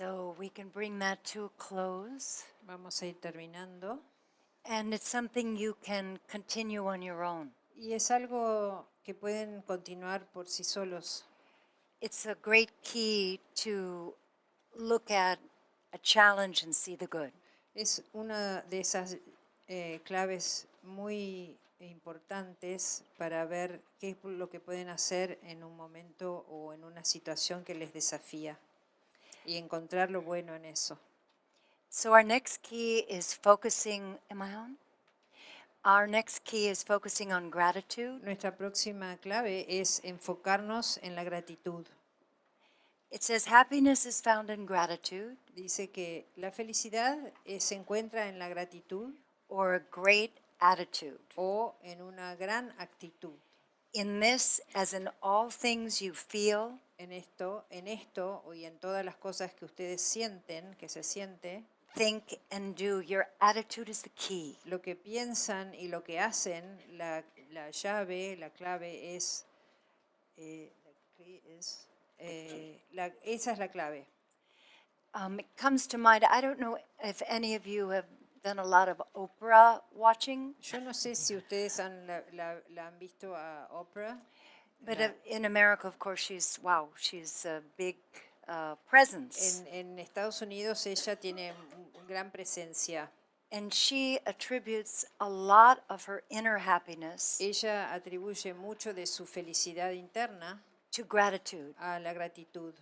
So we can bring that to a close. Vamos a ir terminando. And it's something you can continue on your own. Y es algo que pueden continuar por sí solos. It's a great key to look at a challenge and see the good. Es una de esas claves muy importantes para ver qué es lo que pueden hacer en un momento o en una situación que les desafía y encontrar lo bueno en eso. So our next key is focusing, am I on? Our next key is focusing on gratitude. Nuestra próxima clave es enfocarnos en la gratitud. It says happiness is found in gratitude Dice que la felicidad se encuentra en la gratitud or a great attitude. o en una gran actitud. In this, as in all things you feel, En esto y en todas las cosas que ustedes sienten, que se siente, think, and do, your attitude is the key. lo que piensan y lo que hacen, la llave, la clave es, esa es la clave. It comes to mind, I don't know if any of you have done a lot of Oprah watching, Yo no sé si ustedes la han visto a Oprah. but in America, of course, she's a big presence. En Estados Unidos ella tiene gran presencia. And she attributes a lot of her inner happiness Ella atribuye mucho de su felicidad interna to gratitude. a la gratitud.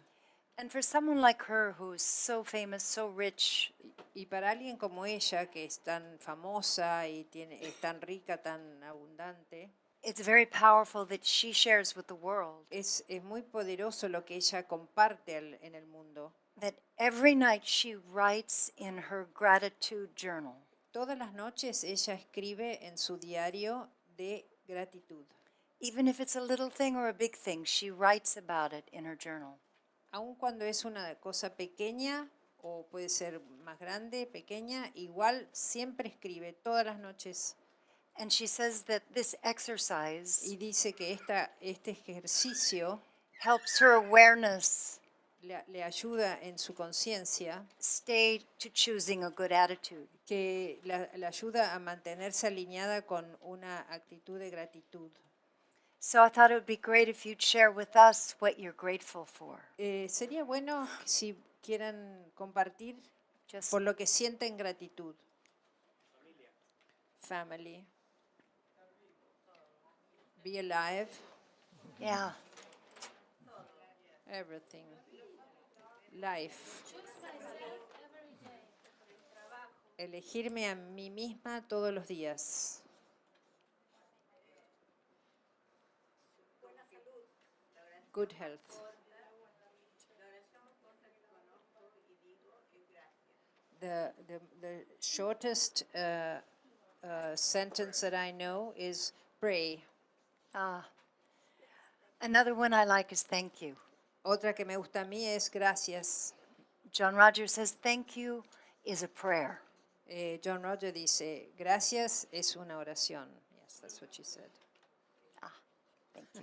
And for someone like her who's so famous, so rich, Y para alguien como ella, que es tan famosa y es tan rica, tan abundante, it's very powerful that she shares with the world es muy poderoso lo que ella comparte en el mundo. that every night she writes in her gratitude journal. Todas las noches ella escribe en su diario de gratitud. Even if it's a little thing or a big thing, she writes about it in her journal. Aun cuando es una cosa pequeña o puede ser más grande, pequeña, igual siempre escribe todas las noches. And she says that this exercise Y dice que este ejercicio helps her awareness le ayuda en su conciencia, stay to choosing a good attitude. que la ayuda a mantenerse alineada con una actitud de gratitud. So I thought it would be great if you'd share with us what you're grateful for. Sería bueno si quieran compartir Just por lo que sienten gratitud. Family. Be alive. yeah. Everything. Life. Elegirme a mí misma todos los días. Good health. The shortest sentence that I know is pray. Another one I like is thank you. Otra que me gusta a mí es gracias. John Rogers says thank you is a prayer. John Roger dice, gracias es una oración. Yes, that's what she said. Thank you.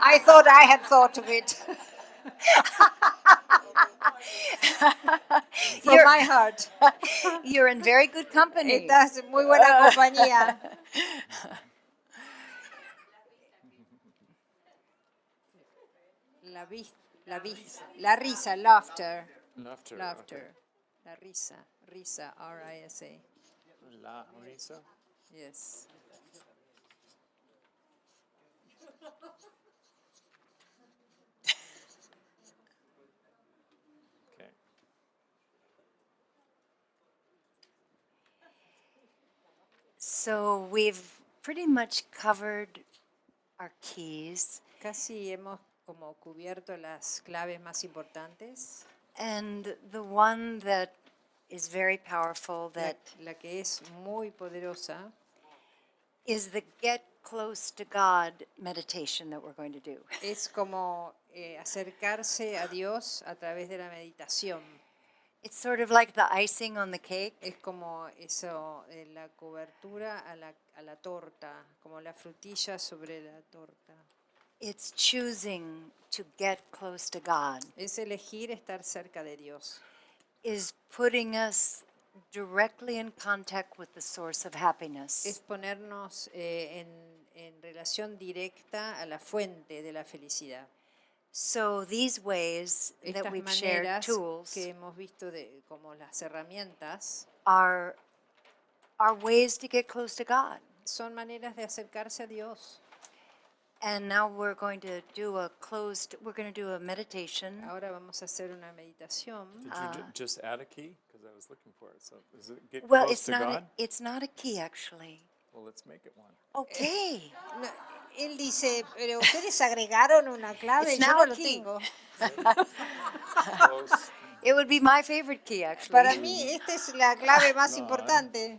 I thought I had thought of it. From my heart. You're in very good company. Estás en muy buena compañía. La risa, laughter. Laughter. Laughter. La risa, R-I-S-A. Okay. La risa. Yes. Okay. So we've pretty much covered our keys. Casi hemos como cubierto las claves más importantes. And the one that is very powerful that La que es muy poderosa is the get close to God meditation that we're going to do. es como acercarse a Dios a través de la meditación. It's sort of like the icing on the cake. Es como eso, la cobertura a la torta, como la frutilla sobre la torta. It's choosing to get close to God. Es elegir estar cerca de Dios. Is putting us directly in contact with the source of Es happiness. ponernos en relación directa a la fuente de la felicidad. So these ways that Estas we've shared maneras tools que hemos visto como las herramientas are ways to get close to God. son maneras de acercarse a Dios. And now we're going to do a meditation. Ahora vamos a hacer una meditación. Did you just add a key? Because I was looking for it. So is it get Well, close to God? it's not a key actually. Well, let's make it one. Okay. No, él dice, pero ustedes agregaron una clave, It's yo now no a lo key. tengo. Close. It would be my favorite key actually. Para mí esta es la clave más No, importante.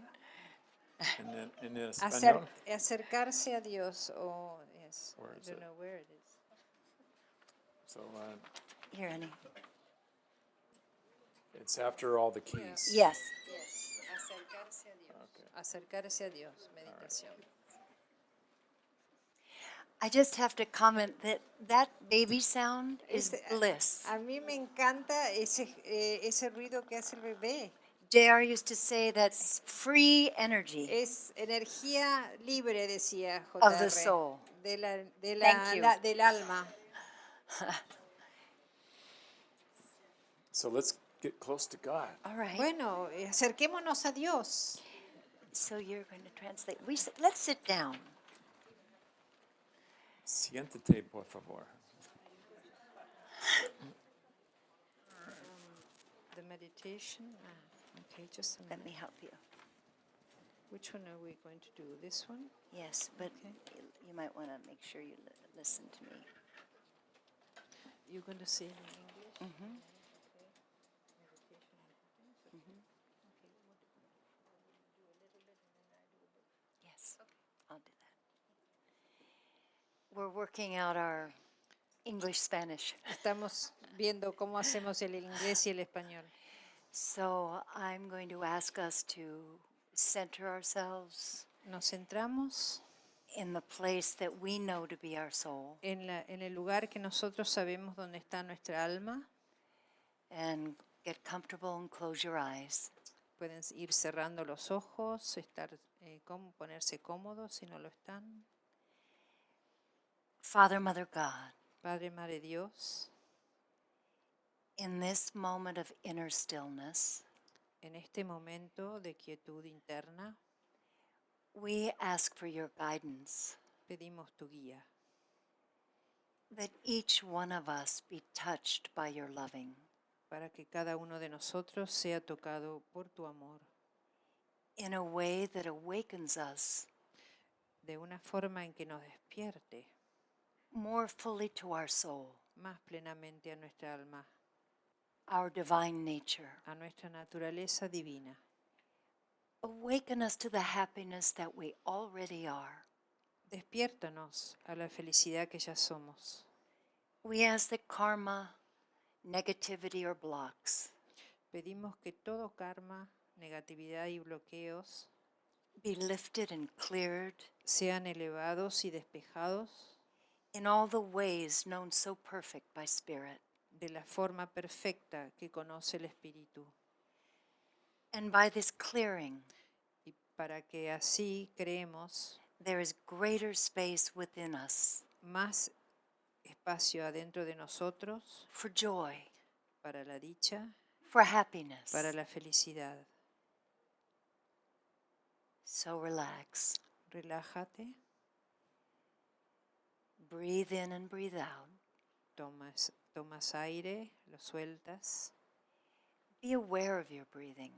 And then in español. Acercarse a Dios. Oh, yes. Where I is don't it? know where it is. So Here, Annie. it's after all the keys. Yes. Acercarse a Dios. Okay. Acercarse a Dios, meditación. I just have to comment that baby sound is bliss. A mí me encanta ese ruido que hace el bebé. JR used to say that's free energy Es energía libre, decía JR. of the soul. Thank you. Del alma. So let's get close to God. All right. Bueno, acerquémonos a Dios. So you're going to translate. Let's sit down. Siéntate, por favor. The meditation. Okay, just a Let minute. me help you. Which one are we going to do? This one? Yes, but Okay. you might want to make sure you listen to me. You're going to say it in English? Yes, I'll do that. We're working out our English-Spanish. Estamos viendo cómo hacemos el inglés y el español. So I'm going to ask us to center ourselves Nos centramos in the place that we know to be our soul en el lugar que nosotros sabemos dónde está nuestra alma. and get comfortable and close your eyes. Pueden ir cerrando los ojos, estar cómo ponerse cómodos si no lo están. Father, Mother God, Padre, Madre Dios, in this moment of inner stillness, en este momento de quietud interna, we ask for your guidance, pedimos tu guía, that each one of us be touched by your loving, para que cada uno de nosotros sea tocado por tu amor, in a way that awakens us de una forma en que nos despierte more fully to our soul, más plenamente a nuestra alma, our divine nature. a nuestra naturaleza divina. Awaken us to the happiness that we already are. Despiértanos a la felicidad que ya somos. We ask that karma, negativity, or blocks Pedimos que todo karma, negatividad y bloqueos be lifted and cleared sean elevados y despejados in all the ways known so perfect by Spirit. de la forma perfecta que conoce el Espíritu. And by this clearing, Y para que así creemos there is greater space within us más espacio adentro de nosotros for joy, para la dicha, for happiness. para la felicidad. So relax. Relájate, Breathe in and breathe out. tomas aire, lo sueltas. Be aware of your breathing.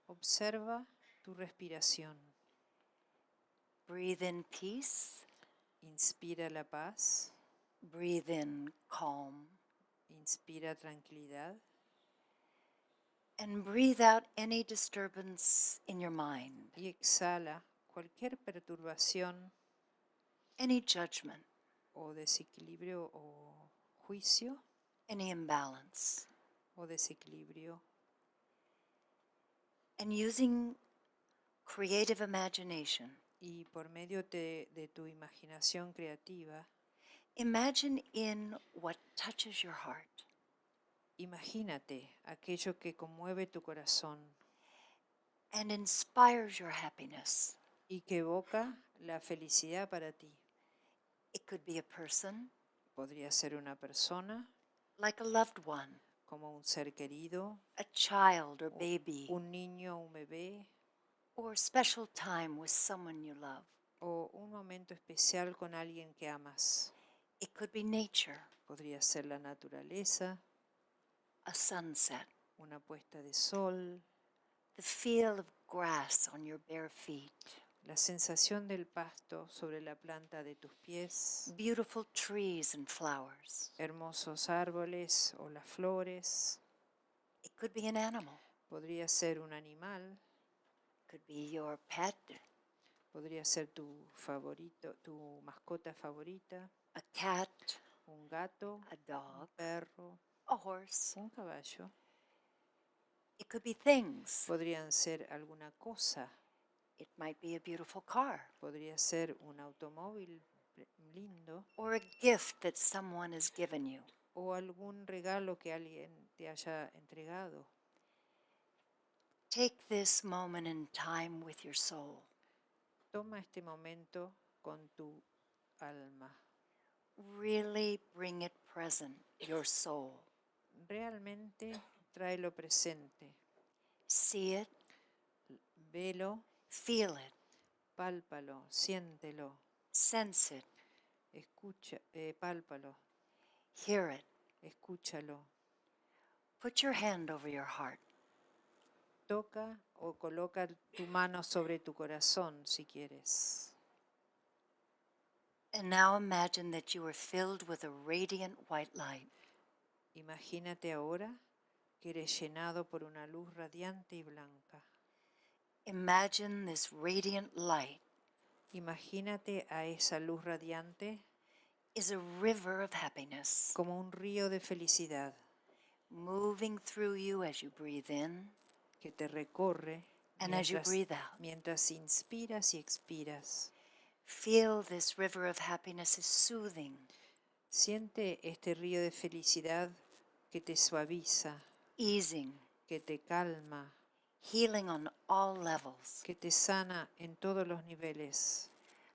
Observa tu respiración. Breathe in peace. Inspira la paz, Breathe in calm. inspira tranquilidad And breathe out any disturbance in your mind, y exhala cualquier perturbación any judgment, o desequilibrio o juicio any imbalance. o desequilibrio. And using creative imagination, Y por medio de tu imaginación creativa, imagine in what touches your heart. imagínate aquello que conmueve tu corazón And inspires your happiness. y que evoca la felicidad para ti. It could be a person, Podría ser una persona, like a loved one, como un ser querido, a child or baby, un niño, un bebé, or special time with someone you love. o un momento especial con alguien que amas. It could be nature, Podría ser la naturaleza, a sunset, una puesta de sol, the feel of grass on your bare feet, la sensación del pasto sobre la planta de tus pies, beautiful trees and flowers. hermosos árboles o las flores. It could be an animal, Podría ser un animal, could be your pet, podría ser tu favorito, tu mascota favorita, a cat, un gato, a un dog, perro, a horse. un caballo. It could be things. Podrían ser alguna cosa, It might be a beautiful car podría ser un automóvil lindo or a gift that someone has given you. o algún regalo que alguien te haya entregado. Take this moment in time with your soul. Toma este momento con tu alma. Really bring it present, your soul. Realmente tráelo presente. See it, Velo, feel it, pálpalo, siéntelo, sense it, pálpalo, hear it. escúchalo. Put your hand over your heart. Toca o coloca tu mano sobre tu corazón si quieres. And now imagine that you are filled with a radiant white light. Imagínate ahora que eres llenado por una luz radiante y blanca. Imagine this radiant light Imagínate a esa luz radiante is a river of happiness, como un río de felicidad moving through you as you breathe in que te recorre and as you breathe out. mientras inspiras y expiras. Feel this river of happiness is soothing, Siente este río de felicidad que te suaviza, easing, que te calma, healing on all levels. que te sana en todos los niveles.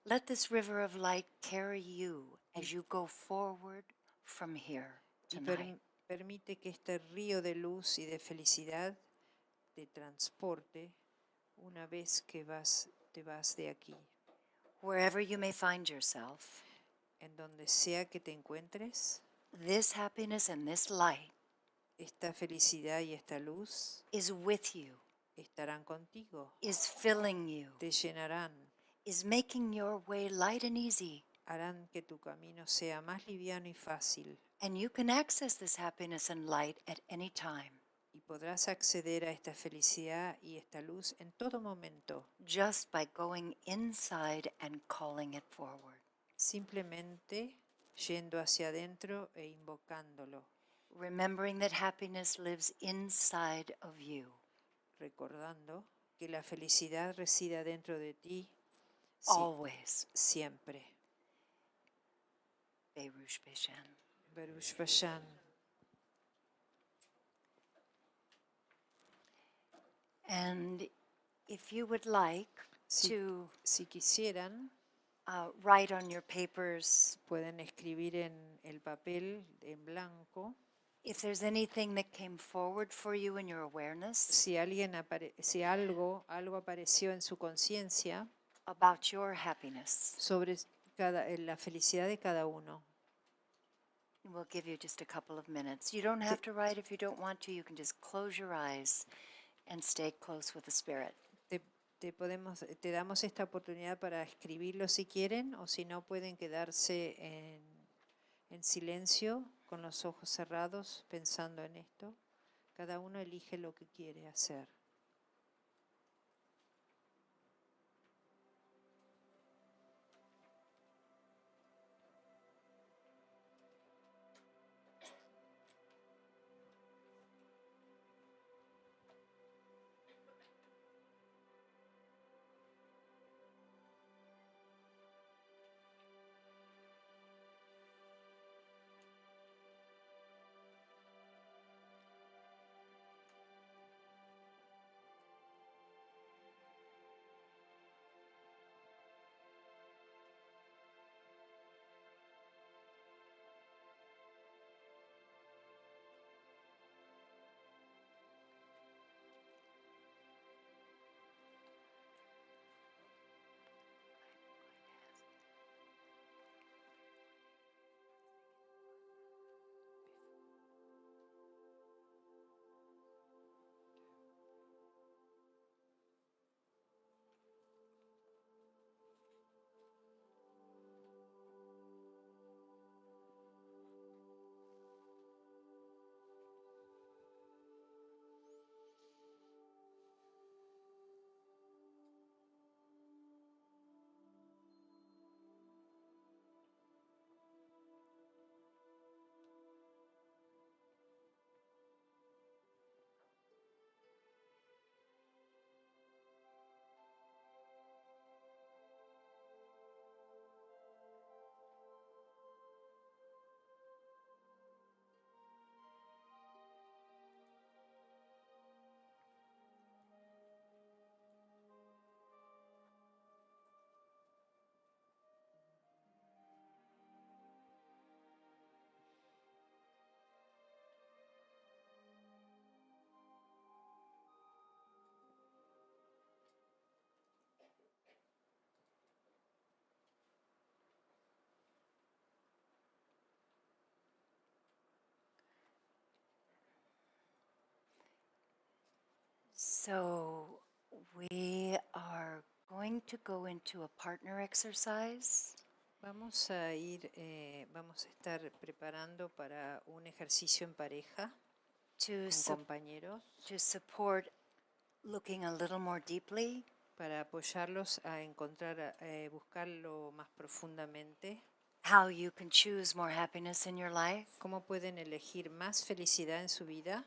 Let this river of light carry you as you go forward from here Y tonight. permite que este río de luz y de felicidad te transporte una vez que te vas de aquí. Wherever you may find yourself, En donde sea que te encuentres, this happiness and this light esta felicidad y esta luz is with you, estarán contigo, is filling you, te llenarán, is making your way light and easy. harán que tu camino sea más liviano y fácil, And you can access this happiness and light at any time, y podrás acceder a esta felicidad y esta luz en todo momento, just by going inside and calling it forward. simplemente yendo hacia adentro e invocándolo, Remembering that happiness lives inside of you. recordando que la felicidad reside dentro de ti Always. siempre. Berush Beshan. Baruch Bashan. And if you would like Si, to si quisieran, write on your papers, pueden escribir en el papel en blanco if there's anything that came forward for you in your awareness si algo apareció en su conciencia about your happiness. sobre la felicidad de cada uno. We'll give you just a couple of minutes. You don't have to write if you don't want to. You can just close your eyes and stay close with the Spirit. Te damos esta oportunidad para escribirlo si quieren, o si no pueden quedarse en silencio con los ojos cerrados pensando en esto. Cada uno elige lo que quiere hacer. So we are going to go into a partner exercise. Vamos a estar preparando para un ejercicio en pareja to, con compañeros to support looking a little more deeply para apoyarlos a encontrar, buscarlo más profundamente. how you can choose more happiness in your life. Cómo pueden elegir más felicidad en su vida.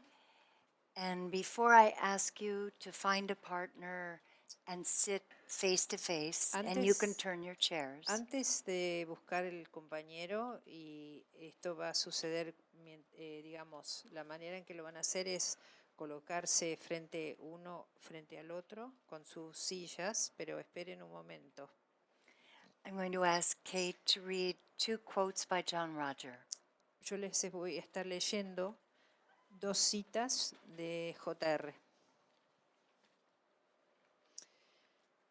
And before I ask you to find a partner and sit face to face, and you can turn your chairs. Antes de buscar el compañero, y esto va a suceder, digamos, la manera en que lo van a hacer es colocarse uno frente al otro con sus sillas, pero esperen un momento. I'm going to ask Kate to read 2 quotes by John Roger. Yo les voy a estar leyendo 2 citas de J.R.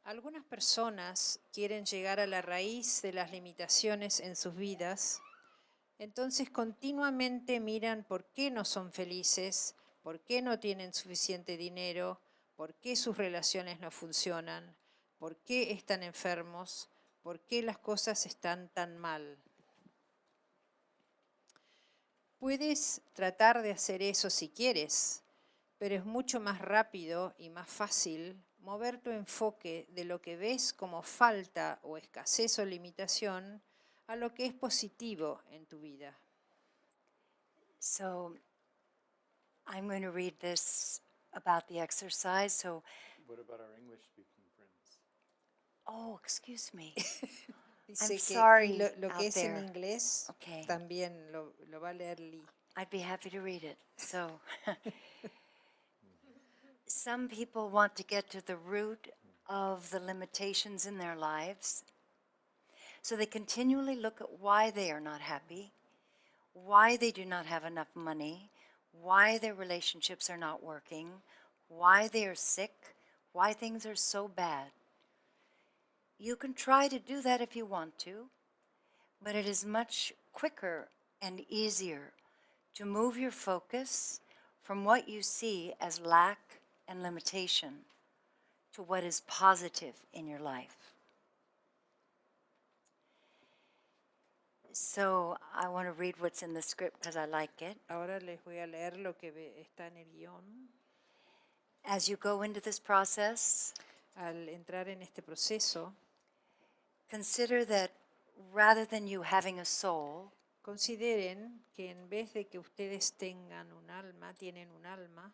Algunas personas quieren llegar a la raíz de las limitaciones en sus vidas, entonces continuamente miran por qué no son felices, por qué no tienen suficiente dinero, por qué sus relaciones no funcionan, por qué están enfermos, por qué las cosas están tan mal. Puedes tratar de hacer eso si quieres, pero es mucho más rápido y más fácil mover tu enfoque de lo que ves como falta o escasez o limitación a lo que es positivo en tu vida. So I'm going to read this about the exercise. So, What about our English-speaking friends? oh, excuse me. Dice I'm que sorry lo out que es there. en inglés Okay. también lo va a leer Lee. I'd be happy to read it. So, some people want to get to the root of the limitations in their lives. So they continually look at why they are not happy, why they do not have enough money, why their relationships are not working, why they are sick, why things are so bad. You can try to do that if you want to, but it is much quicker and easier to move your focus from what you see as lack and limitation to what is positive in your life. So I want to read what's in the script because I like it. Ahora les voy a leer lo que está en el guión. As you go into this process, Al entrar en este proceso, consider that rather than you having a soul, consideren que en vez de que ustedes tengan un alma, tienen un alma,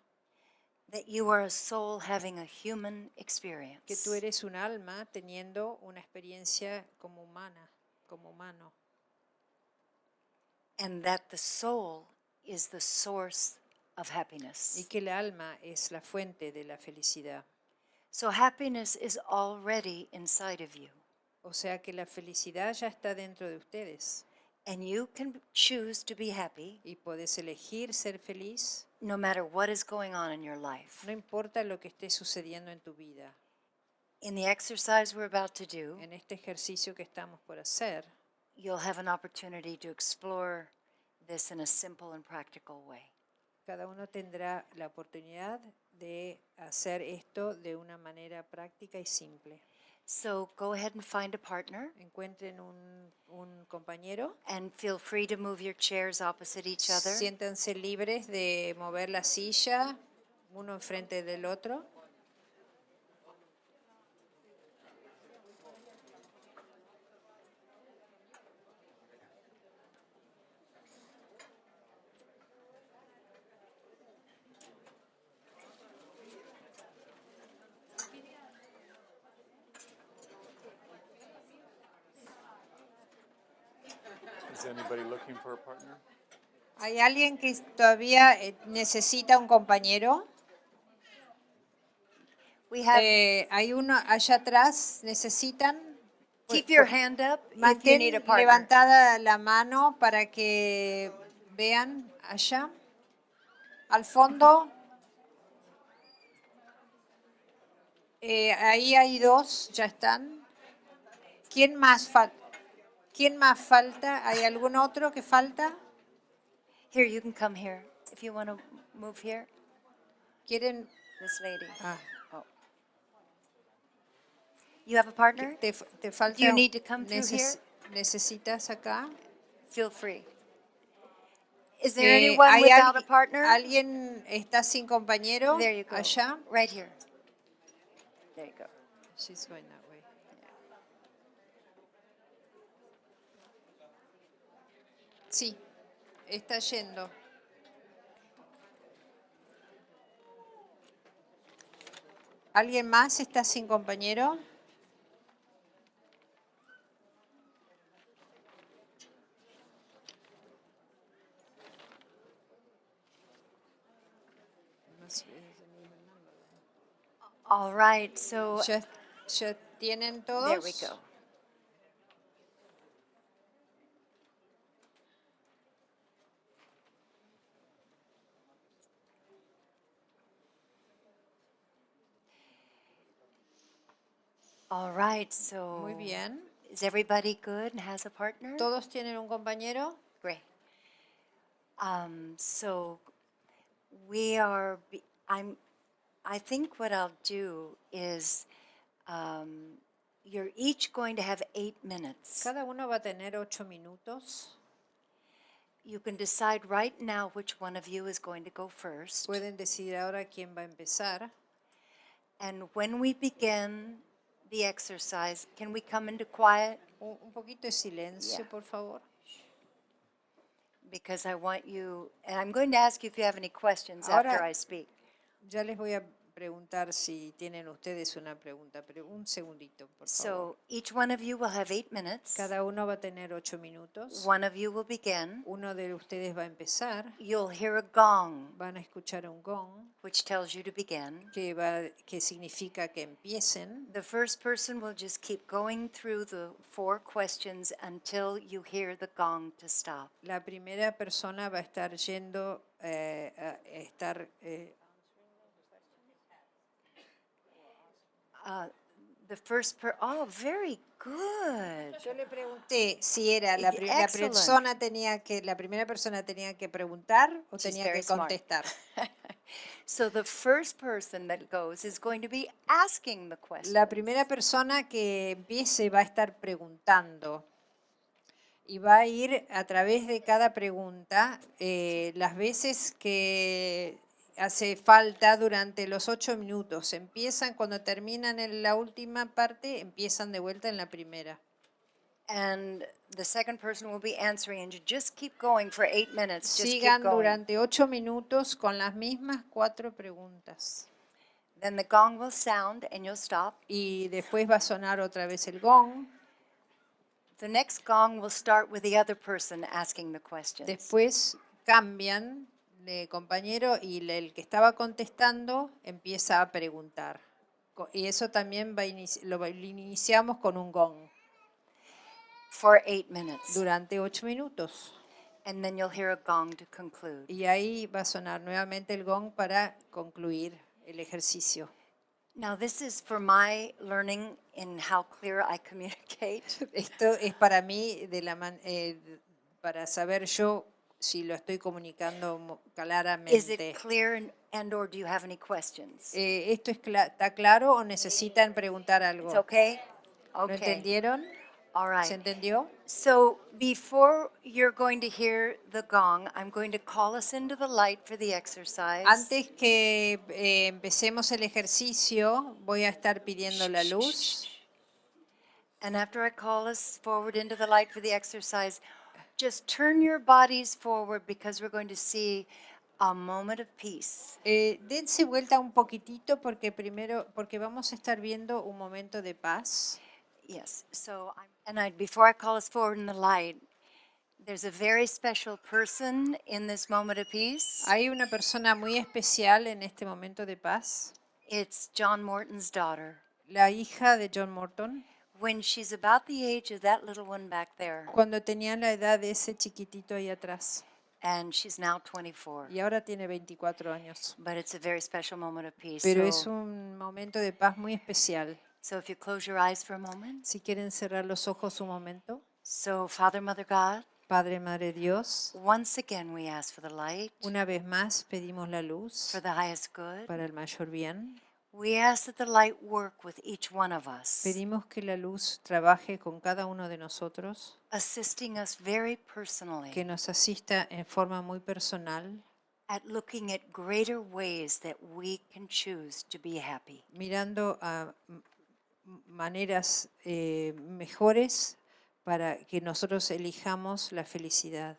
that you are a soul having a human que experience. tú eres un alma teniendo una experiencia como humana, como humano. And that the soul is the source of Y happiness. que el alma es la fuente de la felicidad. So happiness is already inside of you. O sea que la felicidad ya está dentro de ustedes. And you can choose to be happy Y puedes elegir ser feliz, no matter what is going on in your life. no importa lo que esté sucediendo en tu vida. In the exercise we're about to do, En este ejercicio que estamos por hacer, you'll have an opportunity to explore this in a simple and practical way. cada uno tendrá la oportunidad de hacer esto de una manera práctica y simple. So go ahead and find a partner Encuentren un compañero, and feel free to move your chairs opposite each other. siéntanse libres de mover la silla uno enfrente del otro. Is anybody looking for a partner? ¿Hay alguien que todavía necesita un compañero? We have Hay uno allá atrás, necesitan. keep your hand up if you Mantén need a partner. levantada la mano para que vean allá. Al fondo. Ahí hay 2, ya están. ¿Quién más falta? ¿Hay algún otro que falta? Here, you can come here if you want to move here. ¿Quieren? This lady. Ah, Oh. You have a partner? te falta. Do you need to come through here? ¿Necesitas acá? Feel free. Is there anyone ¿Hay without a partner? ¿Alguien está sin compañero? There you go. Allá. Right here. There you go. She's going that way. Sí, está yendo. ¿Alguien más está sin compañero? No All right, so ¿Ya tienen todos? there we go. All right, so Muy bien. is everybody good and has a partner? ¿Todos tienen un compañero? Great. So we are. I think what I'll do is, you're each going to have 8 minutes. Cada uno va a tener 8 minutos. You can decide right now which one of you is going to go first. Pueden decidir ahora quién va a empezar. And when we begin the exercise, can we come into quiet? Un poquito de silencio, Yeah. por favor. Because I want you, and I'm going to ask you if you have any questions Ahora- after I speak. Ya les voy a preguntar si tienen ustedes una pregunta, pero un segundito, por favor. So each one of you will have 8 minutes. Cada uno va a tener 8 minutos. One of you will begin. Uno de ustedes va a empezar. You'll hear a gong, Van a escuchar un gong which tells you to begin. que significa que empiecen. The first person will just keep going through the 4 questions until you hear the gong to stop. La primera persona va a estar yendo Oh, very good. Yo le pregunté si era la Excellent. la primera persona tenía que preguntar o She's tenía very que smart. contestar. So the first person that goes is going to be asking the question. La primera persona que empiece va a estar preguntando y va a ir a través de cada pregunta las veces que hace falta durante los 8 minutos. Empiezan cuando terminan en la última parte, empiezan de vuelta en la primera. And the second person will be answering, and you just keep going for 8 minutes. Just Sigan keep going. durante 8 minutos con las mismas 4 preguntas. Then the gong will sound, and you'll stop. Y después va a sonar otra vez el gong. The next gong will start with the other person asking the questions. Después cambian de compañero y el que estaba contestando empieza a preguntar. Y eso también lo iniciamos con un gong For 8 minutes. durante 8 minutos. And then you'll hear a gong to conclude. Y ahí va a sonar nuevamente el gong para concluir el ejercicio. Now, this is for my learning in how clear I communicate. Esto es para mí para saber yo si lo estoy comunicando Is claramente. it clear, and or do you have any questions? ¿Esto está claro o necesitan preguntar algo? It's okay? ¿Lo Okay. entendieron? All ¿Se right. entendió? So before you're going to hear the gong, I'm going to call us into the light for the exercise. Antes que empecemos el ejercicio, voy a estar pidiendo la luz. And after I call us forward into the light for the exercise, just turn your bodies forward because we're going to see a moment of peace. Dense vuelta un poquitito porque vamos a estar viendo un momento de paz. Yes. So, before I call us forward in the light, there's a very special person in this moment of peace. Hay una persona muy especial en este momento de paz, It's John Morton's daughter. la hija de John Morton. When she's about the age of that little one back there, Cuando tenía la edad de ese chiquitito ahí atrás. and she's now 24. Y ahora tiene 24 años. But it's a very special moment of peace. Pero es So, un momento de paz muy especial. so if you close your eyes for a moment. Si quieren cerrar los ojos un momento. So, Father, Mother, God, Padre, Madre Dios, once again we ask for the light, una vez más pedimos la luz for the highest good. para el mayor bien. We ask that the light work with each one of us, Pedimos que la luz trabaje con cada uno de nosotros, assisting us very personally que nos asista en forma muy personal, at looking at greater ways that we can choose to be happy. mirando a maneras mejores para que nosotros elijamos la felicidad.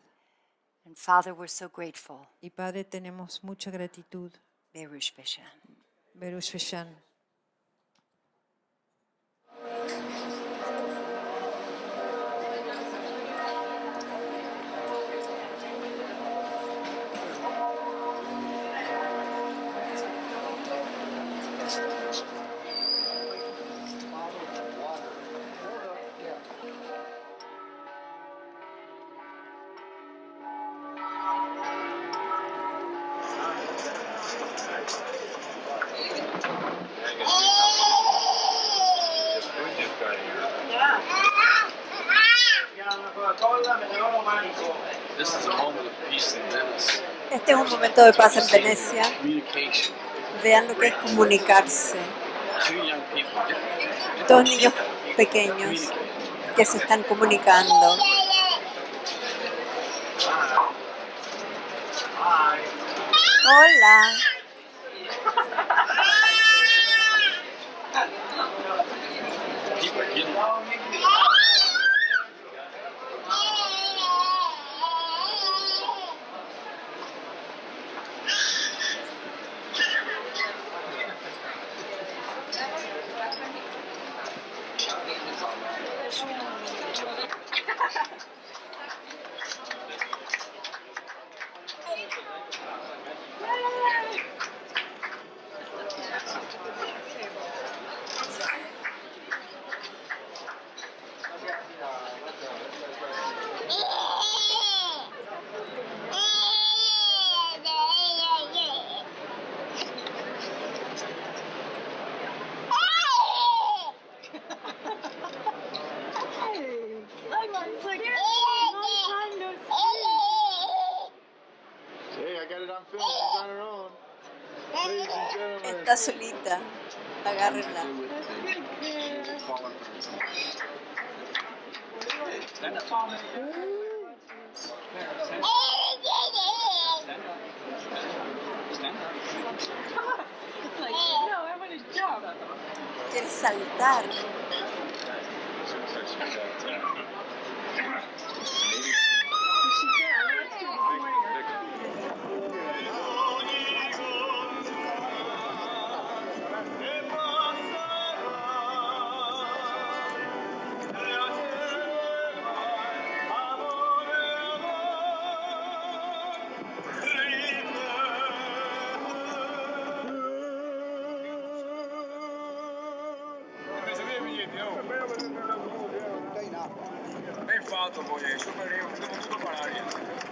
And Father, we're so grateful. Y Padre, tenemos mucha gratitud. Berush Bishan. Berush Veshan. This is a moment of peace in Venice. Este es un momento de paz en Venecia. Communication. Vean lo que es comunicarse. Two young people, different Dos niños pequeños que se están comunicando. Hola. people are getting Está solita. Agárrenla. Quiere saltar. Ben fatto poi, super, tutto per aria.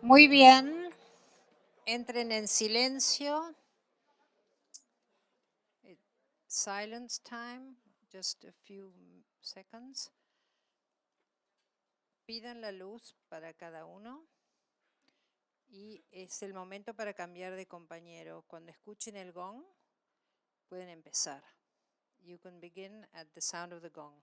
Muy bien. Entren en silencio. Silence time, just a few seconds. Pidan la luz para cada uno. Y es el momento para cambiar de compañero. Cuando escuchen el gong, pueden empezar. You can begin at the sound of the gong.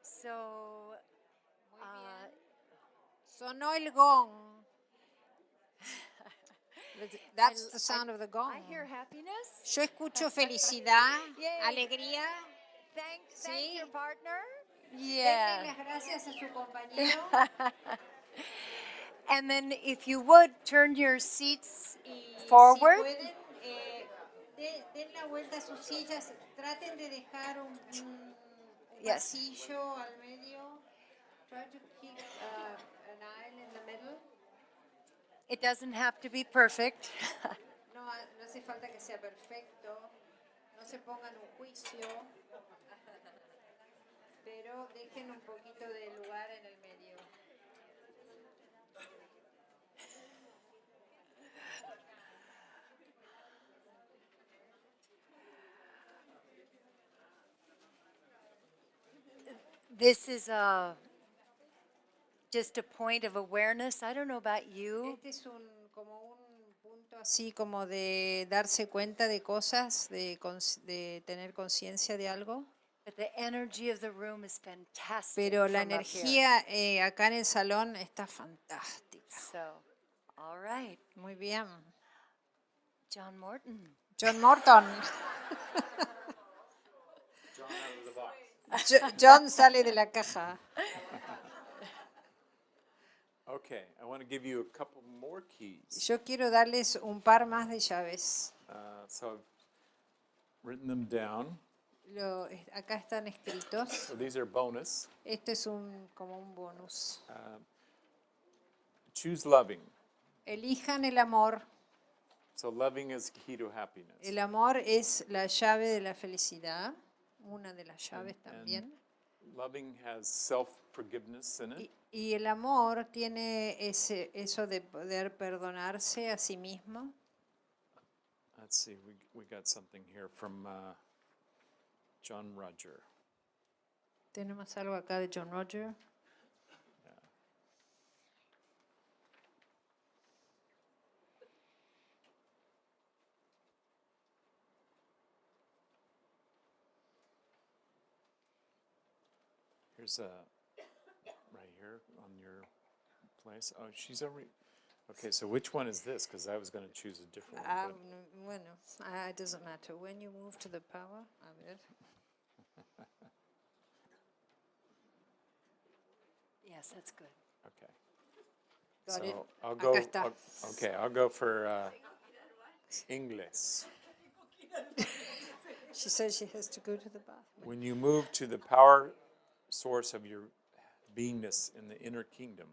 So, Sonó el gong. That's the sound of the gong. I hear happiness. Yo escucho felicidad, Yay. alegría. Thank Sí. your partner. Denle Yeah. las gracias a su compañero. And then if you would, turn your seats Y forward. si pueden, den la vuelta a sus sillas. Traten de dejar un Yes. pasillo al medio. Try to keep an aisle in the middle. It doesn't have to be perfect. No hace falta que sea perfecto. No se pongan un juicio. Pero dejen un poquito de lugar en el medio. This is just a point of awareness. I don't know about you, Este es como un punto así como de darse cuenta de cosas, de tener conciencia de algo. but the energy of the room is fantastic. Pero la from up here. energía acá en el salón está fantástica. So, all right, Muy bien. John Morton. John Morton. John out of the box. John sale de la caja. Okay, I want to give you a couple more keys. Yo quiero darles un par más de llaves. So I've written them down. Acá están escritos. So these are bonus. Esto es como un bonus. Choose loving. Elijan el amor. So loving is key to happiness. El amor es la llave de la felicidad. Una de las llaves And también. loving has self-forgiveness in it. Y el amor tiene eso de poder perdonarse a sí mismo. Let's see, we got something here from John Roger. Tenemos algo acá de John Roger. Here's right here on your place. Oh, she's already. Okay, so which one is this? Because I was going to choose a different one. but- Bueno, it doesn't matter. When you move to the power, a ver. Yes, that's good. Okay. Got it. So I'll Acá go. está. Okay, I'll go for English. She says she has to go to the bathroom. When you move to the power source of your beingness in the inner kingdom,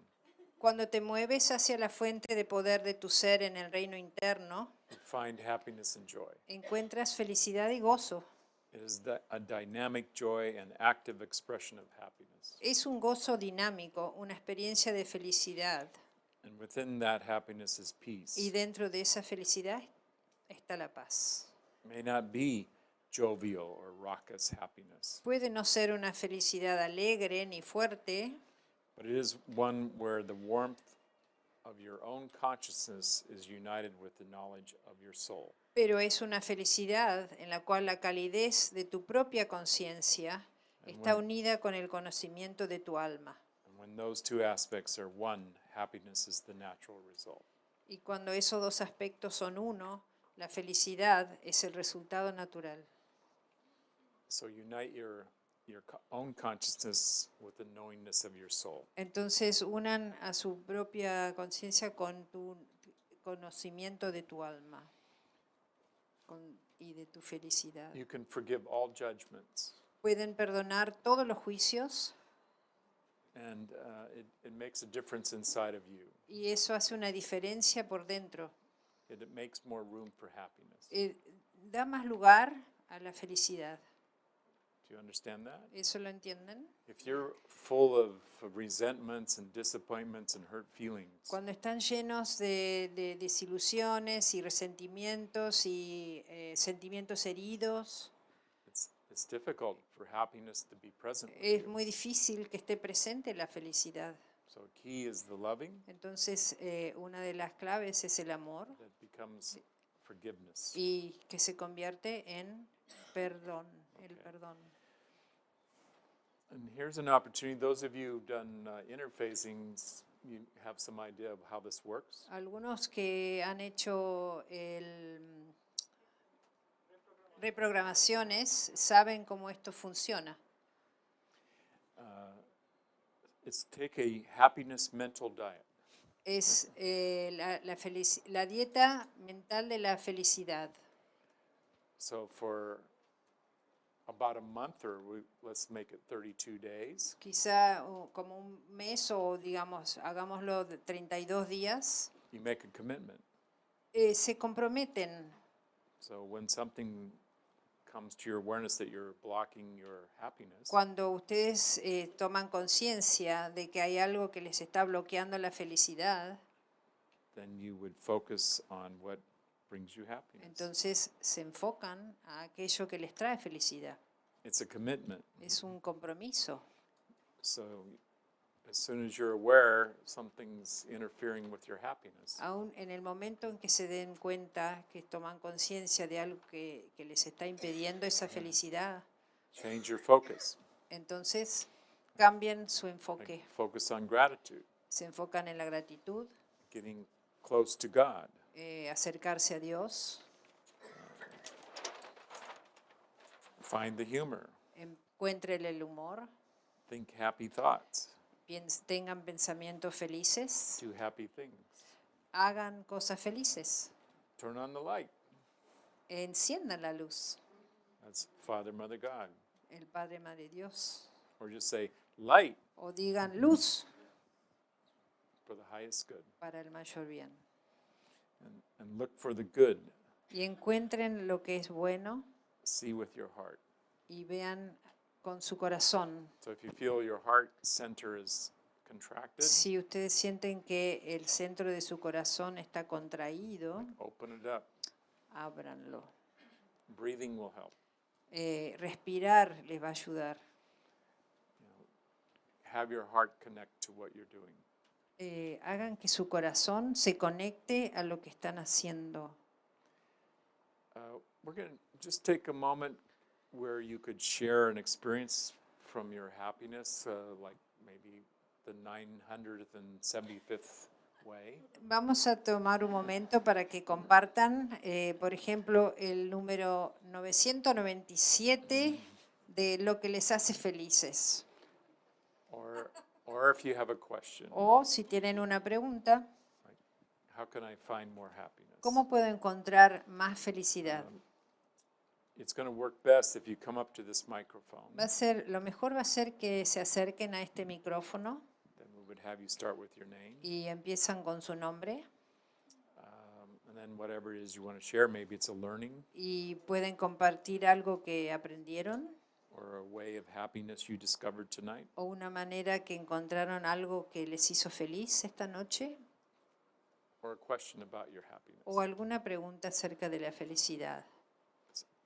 Cuando te mueves hacia la fuente de poder de tu ser en el reino interno, you find happiness and joy. encuentras felicidad y gozo. It is a dynamic joy and active expression of happiness. Es un gozo dinámico, una experiencia de felicidad. And within that happiness is peace. Y dentro de esa felicidad está la paz. It may not be jovial or raucous happiness, Puede no ser una felicidad alegre ni fuerte, but it is one where the warmth of your own consciousness is united with the knowledge of your soul. pero es una felicidad en la cual la calidez de tu propia conciencia está unida con el conocimiento de tu alma. And when those two aspects are one, happiness is the natural result. Y cuando esos dos aspectos son uno, la felicidad es el resultado natural. So unite your own consciousness with the knowingness of your soul. Entonces unan a su propia conciencia con tu conocimiento de tu alma y de tu felicidad. You can forgive all judgments, Pueden perdonar todos los juicios and it makes a difference inside of you. y eso hace una diferencia por dentro. It makes more room for happiness. Da más lugar a la felicidad. Do you understand that? ¿Eso lo entienden? If you're full of resentments and disappointments and hurt feelings, Cuando están llenos de desilusiones y resentimientos y sentimientos heridos, it's difficult for happiness to be present with es you. muy difícil que esté presente la felicidad. So key is the loving Entonces, una de las claves es el amor, that becomes forgiveness. y que se convierte en perdón, el perdón. And here's an opportunity. Those of you who've done interfacing, you have some idea of how this works. Algunos que han hecho reprogramaciones saben cómo esto funciona. It's take a happiness mental diet. Es la dieta mental de la felicidad. So for about a month, or let's make it 32 days, Quizá como un mes o digamos, hagámoslo de 32 días, you make a commitment. se comprometen. So when something comes to your awareness that you're blocking your happiness, Cuando ustedes toman conciencia de que hay algo que les está bloqueando la felicidad, then you would focus on what brings you happiness. entonces se enfocan a aquello que les trae felicidad. It's a commitment. Es un compromiso. So as soon as you're aware something's interfering with your happiness, Aún en el momento en que se den cuenta, que toman conciencia de algo que les está impidiendo esa felicidad, change your focus. entonces cambian su enfoque. Like focus on gratitude, Se enfocan en la gratitud, getting close to God. acercarse a Dios, Find the humor. encuentren el humor, Think happy thoughts. tengan pensamientos felices, Do happy things. hagan cosas felices, Turn on the light. enciendan la luz, That's Father, Mother, God. el Padre, Madre, Dios, Or just say light o digan luz for the highest good. para el mayor bien. And look for the good. Y encuentren lo que es bueno See with your heart. y vean con su corazón. So if you feel your heart center is contracted, Si ustedes sienten que el centro de su corazón está contraído, open it up. ábranlo. Breathing will help. Respirar les va a ayudar. Have your heart connect to what you're doing. Hagan que su corazón se conecte a lo que están haciendo. We're going to just take a moment where you could share an experience from your happiness, like maybe the 975th way. Vamos a tomar un momento para que compartan, por ejemplo, el número 997 de lo que les hace felices. Or if you have a question, O si tienen una pregunta, like, how can I find more happiness? ¿cómo puedo encontrar más felicidad? It's going to work best if you come up to this microphone. Lo mejor va a ser que se acerquen a este micrófono Then we would have you start with your name. y empiezan con su nombre And then whatever it is you want to share, maybe it's a learning y pueden compartir algo que aprendieron or a way of happiness you discovered tonight. o una manera que encontraron algo que les hizo feliz esta noche Or a question about your happiness. o alguna pregunta acerca de la felicidad.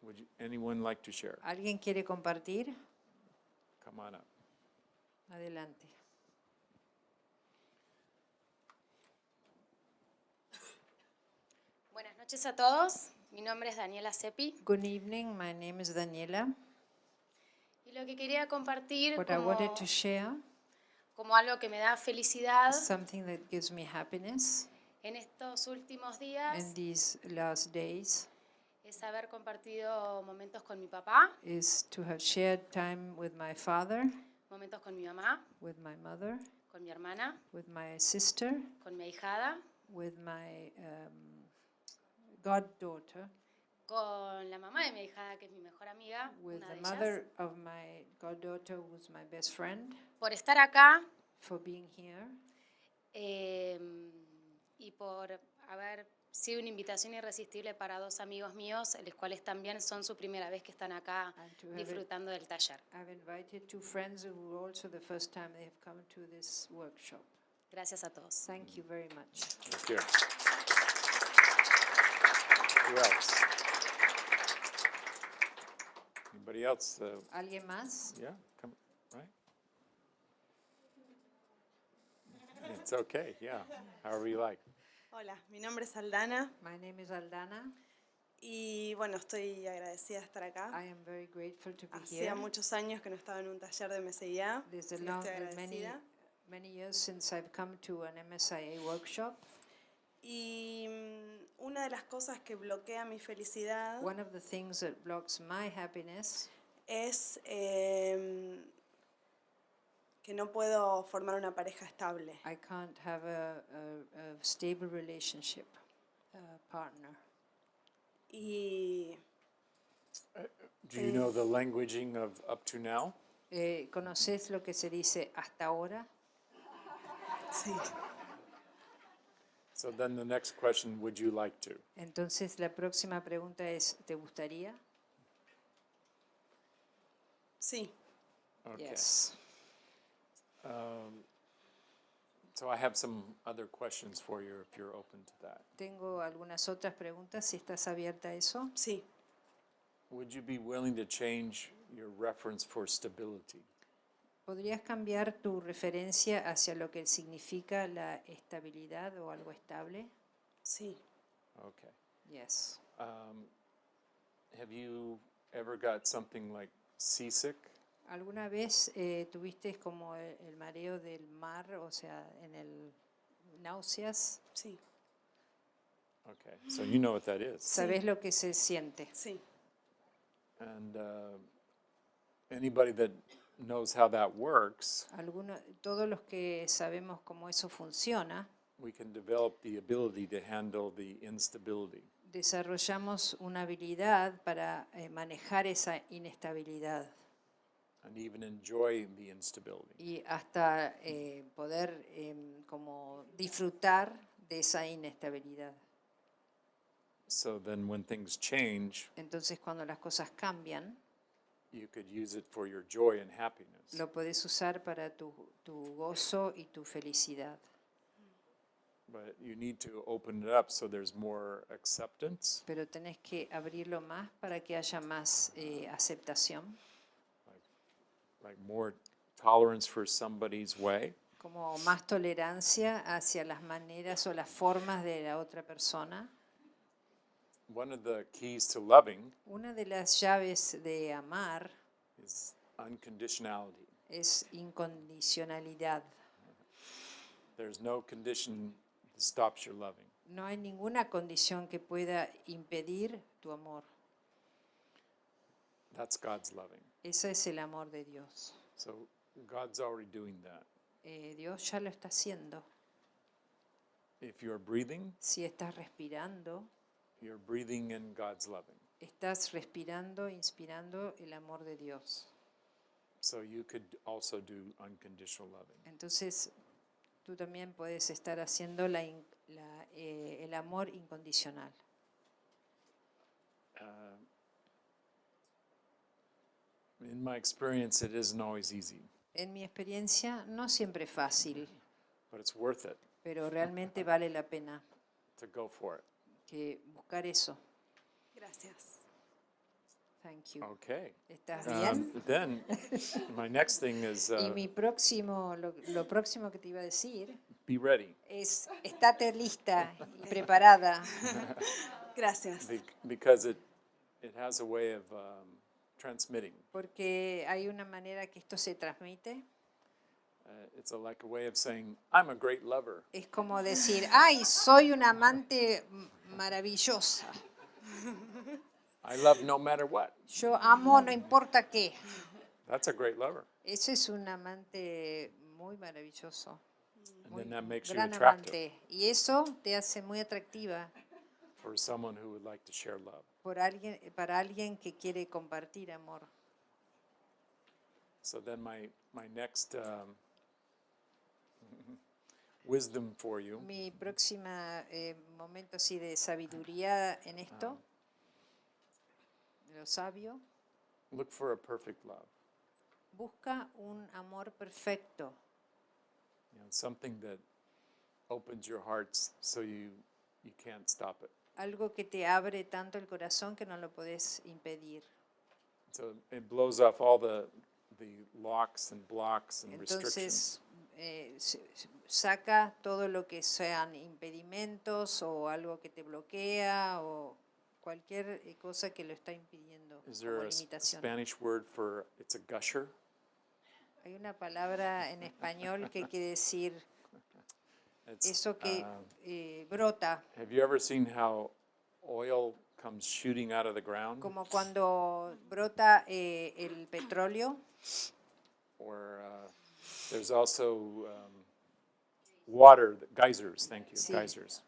Would anyone like to share? ¿Alguien quiere compartir? Come on up. Adelante. Buenas noches a todos. Mi nombre es Daniela Seppi Good evening, my name is Daniela. y lo que quería compartir What I wanted to share, como algo que me da felicidad something that gives me happiness en estos últimos in días these last days es haber compartido momentos con mi papá, is to have shared time with my father, momentos con mi mamá, with my mother, con mi hermana, with my sister, con mi ahijada, with my goddaughter, con la mamá de mi ahijada que es mi mejor amiga, with una the de ellas, mother of my goddaughter who's my best friend, por estar acá for being here, y por haber sido una invitación irresistible para dos amigos míos, los cuales también son su primera vez que están acá and to have disfrutando del taller. I've invited two friends who are also the first time they have come to this workshop. Gracias a todos. Thank you very much. Thank you. Who else? Anybody else? ¿Alguien más? Yeah, come, right? It's okay, yeah, however you like. Hola, mi nombre es Aldana. My name is Aldana. Y bueno, estoy agradecida de estar acá. I am very grateful to be Hacía here. muchos años que no estaba en un taller de MSIA, There's así que estoy agradecida. many years since I've come to an MSIA workshop. Y una de las cosas que bloquea mi felicidad One of the things that blocks my happiness es que no puedo formar una pareja estable. I can't have a stable relationship partner. Y Do you know the languaging of up to now? ¿Conoces lo que se dice hasta ahora? sí, So then the next question, would you like to? Entonces la próxima pregunta es, ¿te gustaría? sí, Okay. Yes. So I have some other questions for you if you're open to that. Tengo algunas otras preguntas, si estás abierta a eso. sí. Would you be willing to change your reference for stability? ¿Podrías cambiar tu referencia hacia lo que significa la estabilidad o algo estable? Sí. Okay. Yes. Have you ever got something like seasick? ¿Alguna vez tuviste como el mareo del mar, o sea, en el náuseas? Sí, Okay. So you know what that is. ¿Sabes lo que se siente? sí, And anybody that knows how that works, Todos los que sabemos cómo eso funciona, we can develop the ability to handle the instability. desarrollamos una habilidad para manejar esa inestabilidad And even enjoy the instability. y hasta poder como disfrutar de esa inestabilidad. So then when things change, Entonces cuando las cosas cambian, you could use it for your joy and happiness. lo podés usar para tu gozo y tu felicidad. But you need to open it up so there's more acceptance, Pero tenés que abrirlo más para que haya más aceptación, like more tolerance for somebody's way. como más tolerancia hacia las maneras o las formas de la otra persona. One of the keys to loving Una de las llaves de amar is unconditionality. es incondicionalidad. There's no condition that stops your loving. No hay ninguna condición que pueda impedir tu amor. That's God's loving. Ese es el amor de Dios. So God's already doing that. Dios ya lo está haciendo. If you're breathing, Si estás respirando, you're breathing in God's loving. estás respirando, inspirando el amor de Dios. So you could also do unconditional loving. Entonces, tú también puedes estar haciendo el amor incondicional. In my experience, it isn't always easy, En mi experiencia, no siempre es fácil, but it's worth it pero realmente vale la pena to go for it. que buscar eso. gracias. Thank you. Okay. ¿Estás bien? Then my next thing is Y lo próximo que te iba a decir be ready, es estate lista y preparada, Gracias. because it has a way of transmitting. porque hay una manera que esto se transmite. It's like a way of saying, I'm a great lover. Es como decir, ¡ay, soy una amante maravillosa! I love no matter what. Yo amo no importa qué. That's a great lover. Ese es un amante muy maravilloso, And then that makes you gran attractive amante. Y eso te hace muy atractiva for someone who would like to share love. para alguien que quiere compartir amor. So then my next wisdom for you Mi próxima momento así de sabiduría en esto, de lo sabio, look for a perfect love. busca un amor perfecto, Something that opens your hearts so you can't stop it. algo que te abre tanto el corazón que no lo podés impedir. So it blows off all the locks and blocks and restrictions. Entonces saca todo lo que sean impedimentos o algo que te bloquea o cualquier cosa que lo está impidiendo Is como there a limitación. Spanish word for it's a gusher? Hay una palabra en español que quiere decir It's, eso que brota, have you ever seen how oil comes shooting out of the ground? como cuando brota el petróleo. Or there's also water, geysers, thank you, Sí. geysers.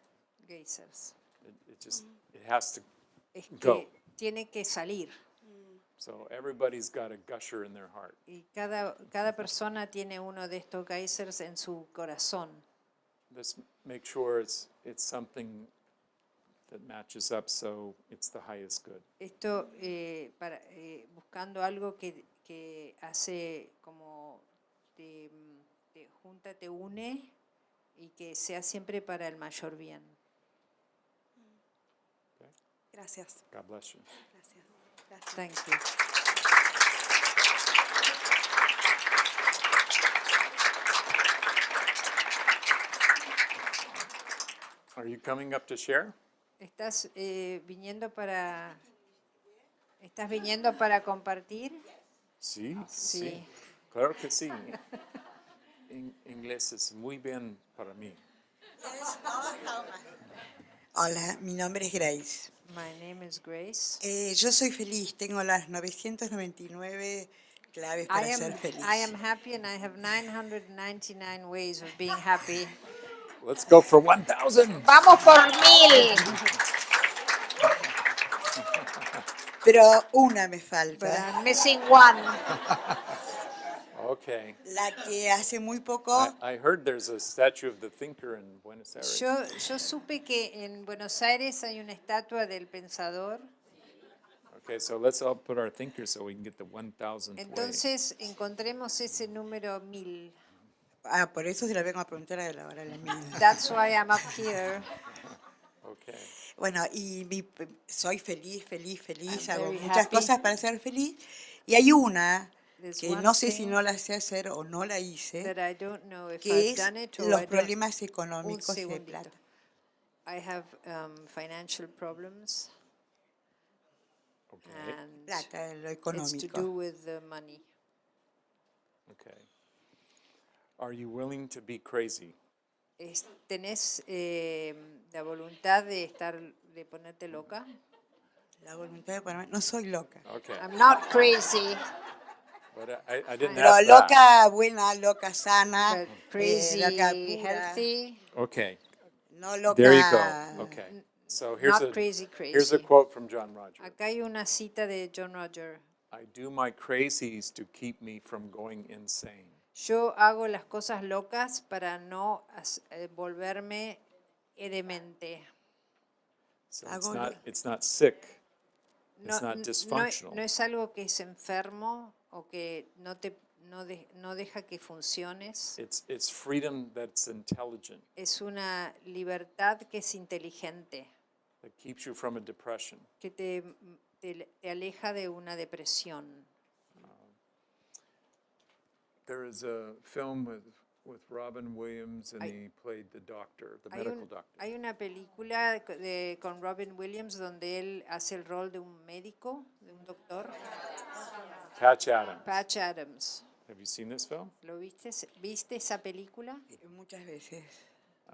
Geysers. It has to Es que go. tiene que salir. So everybody's got a gusher in their heart. Y cada persona tiene uno de estos geysers en su corazón. Let's make sure it's something that matches up so it's the highest good. Esto buscando algo que hace como te junta, te une y que sea siempre para el mayor bien. Gracias. God bless you. Gracias. Gracias. Thank you. Are you coming up to share? ¿Estás viniendo para compartir? Sí, Sí. Claro que sí. Inglés es muy bien para mí. Hola, mi nombre es Grace. My name is Grace. Yo soy feliz, tengo las 999 claves para ser feliz. I am happy and I have 999 ways of being happy. Let's go for 1,000. ¡Vamos por 1000! Pero una me But falta, I'm missing one. Okay. la que hace muy poco, I heard there's a statue of the thinker in Buenos Aires. Yo supe que en Buenos Aires hay una estatua del pensador. Okay, so let's all put our thinkers so we can get the 1,000th way. Entonces encontremos ese número 1000. por eso se la vengo a preguntar a la hora de la mía. That's why I'm up here. Okay. Bueno, soy feliz, I'm hago very muchas happy. cosas para ser feliz. Y hay una There's que one no sé si thing no la sé hacer o no la hice, that I don't know if que I've es done it or los I don't. problemas Un económicos y de segundito. plata. I have financial problems Okay. and Plata, lo it's to económico. do with the money. Okay. Are you willing to be crazy? ¿Tenés la voluntad de ponerte loca? La voluntad de ponerme, no soy loca. Okay. I'm not crazy, But I didn't Pero ask that. loca buena, loca sana, but crazy, loca pura, healthy, Okay. no loca. There you go. Okay. So here's not crazy, here's a crazy. quote from John Roger. Acá hay una cita de John Roger. I do my crazies to keep me from going insane. Yo hago las cosas locas para no volverme demente. So Hago it's not sick. No, It's not dysfunctional. no es algo que es enfermo o que no deja que funciones. It's freedom that's intelligent, Es una libertad que es inteligente, that keeps you from a depression. que te aleja de una depresión. There is a film with Robin Williams, and he played the doctor, the medical doctor. Hay una película con Robin Williams donde él hace el rol de un médico, de un doctor. Patch Adams. Patch Adams. Have you seen this film? ¿Lo viste? ¿Viste esa película? Muchas veces.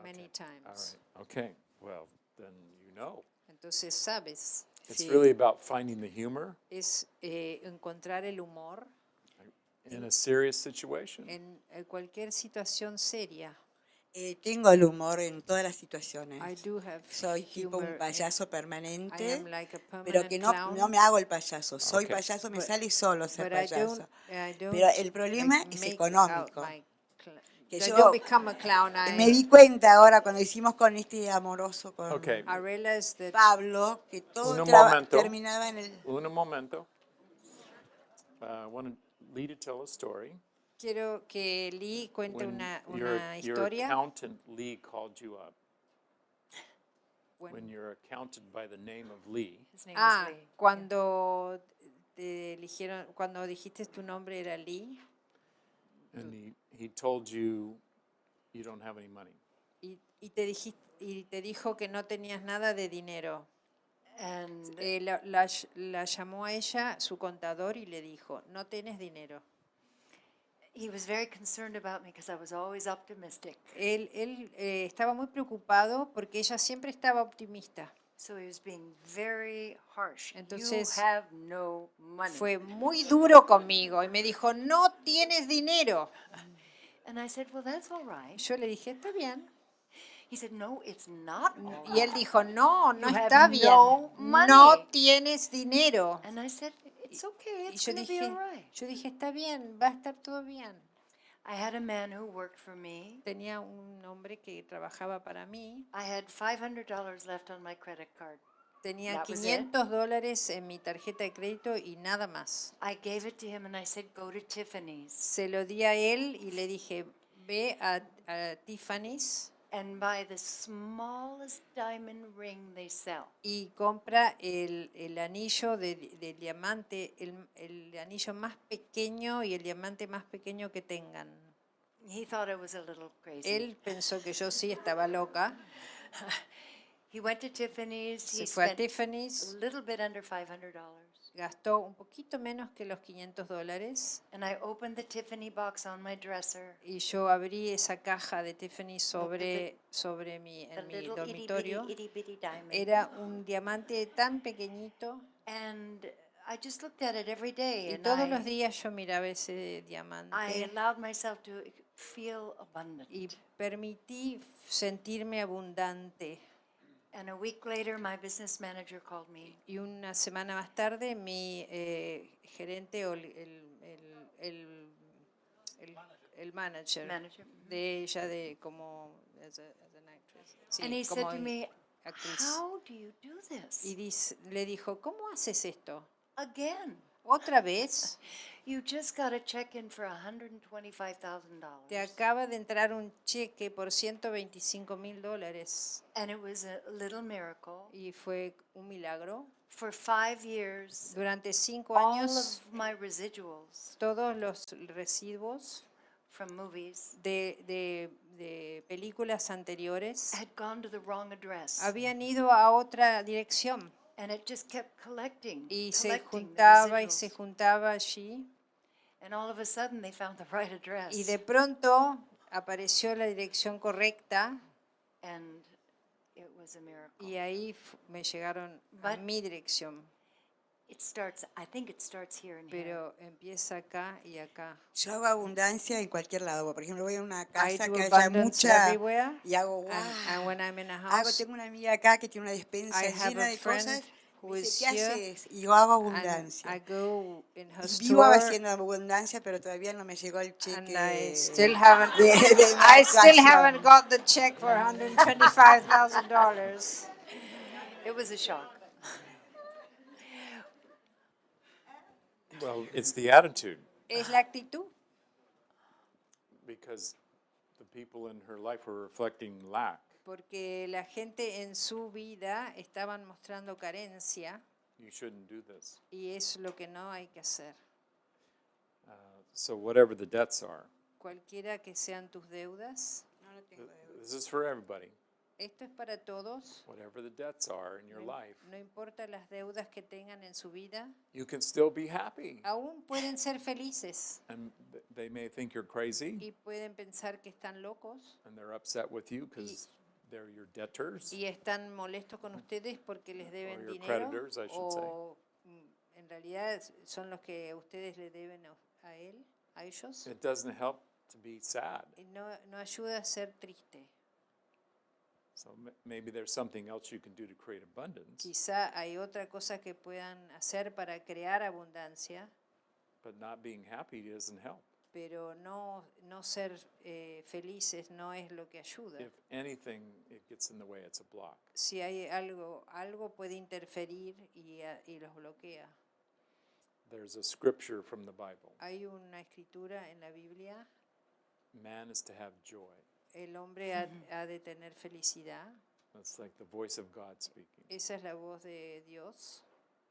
Many All times. right. Okay. Well, then you know. Entonces sabes. It's really about finding the humor Es encontrar el humor in a serious situation. en cualquier situación seria. Tengo el humor en todas las situaciones. I do have Soy tipo humor un payaso I permanente, am like a pero permanent que clown, no me hago el payaso. Soy Okay. payaso, me But- sale solo ser but I payaso. don't Pero el problema like, es make económico. out my Que I yo don't become a clown. me di cuenta ahora cuando hicimos con este amoroso con Okay. I realized that Pablo, que todo Un momento. terminaba en el... Un momento. I want Lee to tell a story. quiero que Lee cuente When una your historia. accountant Lee called you up. When- When you're accounted by the name of Lee, His name is Lee. Cuando te eligieron, cuando dijiste tu nombre era Lee and he told you you don't have any money. y te dijo que no tenías nada de dinero. And la llamó a ella su contador y le dijo, no tienes dinero. he was very concerned about me because I was always optimistic. Él estaba muy preocupado porque ella siempre estaba optimista. So he was being very harsh. Entonces, You have no money. Fue muy duro conmigo y me dijo, no tienes dinero. And I said, well, that's all right. Yo le dije, está bien. He said, no, it's not all Y él right. dijo, no, no You have está bien. no money. No tienes dinero. And I said, it's okay, Y it's yo going to be all dije, right. está bien, va a estar todo bien. I had a man who worked for me. Tenía un hombre que trabajaba para mí. I had $500 left on my credit card. Tenía That was it. $500 en mi tarjeta de crédito y nada más. I gave it to him and I said, go to Tiffany's Se lo di a él y le dije, ve a Tiffany's and buy the smallest diamond ring they sell. y compra el anillo de diamante, el anillo más pequeño y el diamante más pequeño que tengan. He thought I was a little crazy. Él pensó que yo sí estaba loca. He went to Tiffany's. Se He fue a spent Tiffany's, a little bit under $500. gastó un poquito menos que los $500 And I opened the Tiffany box on my dresser. y yo abrí esa caja de Tiffany Looked sobre The mi little dormitorio. itty bitty diamond. Era un diamante tan pequeñito And I just looked at it every day. y And todos los días yo miraba ese I diamante allowed myself to feel abundant. y permití sentirme abundante. And a week later, my business manager called me. Y una semana más tarde mi gerente o el manager de ella como as an actress. Sí, And he said como to me, actriz. how do you do this? Y le dijo, ¿cómo haces esto? Again. ¿Otra vez? You just got a check in for $125,000. Te acaba de entrar un cheque por $125,000 And it was a little miracle. y fue un milagro. For 5 years, Durante 5 all años, of my residuals todos los residuos from movies de películas anteriores had gone to the wrong address. habían ido a otra dirección And it just kept collecting, y se collecting the juntaba y se residuals. juntaba allí And all of a sudden, they found the right address. y de pronto apareció la dirección correcta And it was a miracle. y ahí me llegaron a But- mi dirección, I think it starts here and here. pero empieza acá y acá. Yo hago abundancia en cualquier lado. Por ejemplo, voy a una I casa do que haya abundance mucha everywhere, y hago and when I'm in a Hago, house, tengo una amiga acá que tiene una despensa I have llena a de friend cosas. who Me is dice, ¿qué here, haces? Y yo hago and abundancia. I go in her Y vivo store, haciendo abundancia, pero todavía no me llegó el cheque and I de still haven't, mi I still actuación. haven't got the check for $125,000. It was a shock. Well, it's the attitude, Es la actitud, because the people in her life were reflecting lack. porque la gente en su vida estaban mostrando carencia You shouldn't do this. y es lo que no hay que hacer. So whatever the debts are, Cualquiera que sean tus deudas, this is for everybody. esto es para todos. Whatever the debts are in your life, No importa las deudas que tengan en su vida, you can still be happy. aún pueden ser felices And they may think you're crazy, y pueden pensar que están locos and they're upset with you because they're your debtors. y están molestos con ustedes porque les deben your dinero creditors, I should o en realidad son los que ustedes le deben a él, a ellos. It doesn't help to be sad. Y no ayuda a ser triste. So maybe there's something else you can do to create abundance, Quizá hay otra cosa que puedan hacer para crear abundancia, but not being happy doesn't help. pero no ser felices no es lo que ayuda. If anything, it gets in the way, it's a block. Si hay algo puede interferir y los bloquea. There's a scripture from the Bible. Hay una escritura en la Biblia, Man is to have joy. el hombre ha de tener felicidad. That's like the voice of God speaking. Esa es la voz de Dios.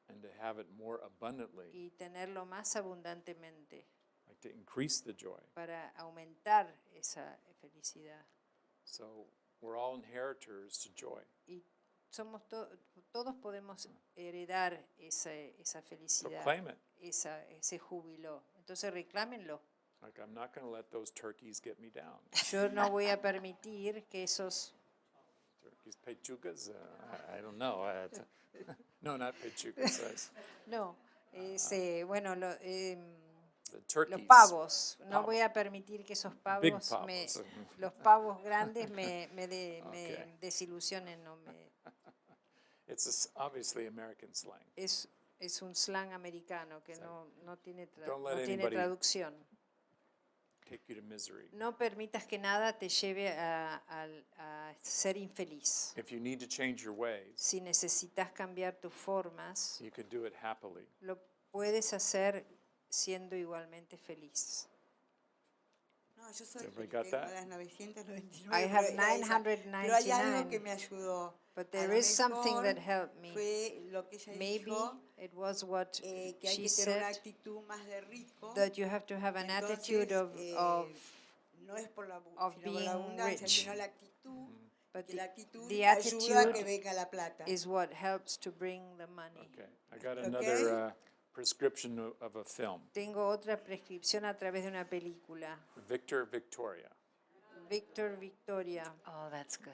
And to have it more abundantly, Y tenerlo más abundantemente like to increase the joy. para aumentar esa felicidad. So we're all inheritors to joy. Y todos podemos heredar esa So felicidad, claim it. ese júbilo. Entonces reclámenlo. Like, I'm not going to let those turkeys get me down. Yo no voy a permitir que esos Turkeys, pechugas? I don't know. No, not pechugas. no, bueno, The los turkeys. pavos. No Pavo. voy a permitir que esos Big pavos, pavos. los pavos grandes me Okay. desilusionen. Obviously American slang. Es un slang americano que no tiene Don't let anybody traducción. take you to misery. No permitas que nada te lleve a ser infeliz. If you need to change your ways, Si necesitas cambiar tus formas, you could do it happily. lo puedes hacer siendo igualmente feliz. No, yo soy Everybody que got tengo that? las 999. I have pero era esa. Pero hay algo que 999. me ayudó. But A there lo is something mejor that helped me. fue lo que ella Maybe dijo, it was what que hay she que tener una said, actitud más de rico. that you have to have an Entonces, attitude no es por la, of sino por la being abundancia, rich. sino la actitud, But que la actitud the ayuda a que attitude venga la plata. is what helps to bring the money. Okay. I got Okay. another prescription of a film. Tengo otra prescripción a través de una película. Victor Victoria. Victor Victoria. Oh, that's good.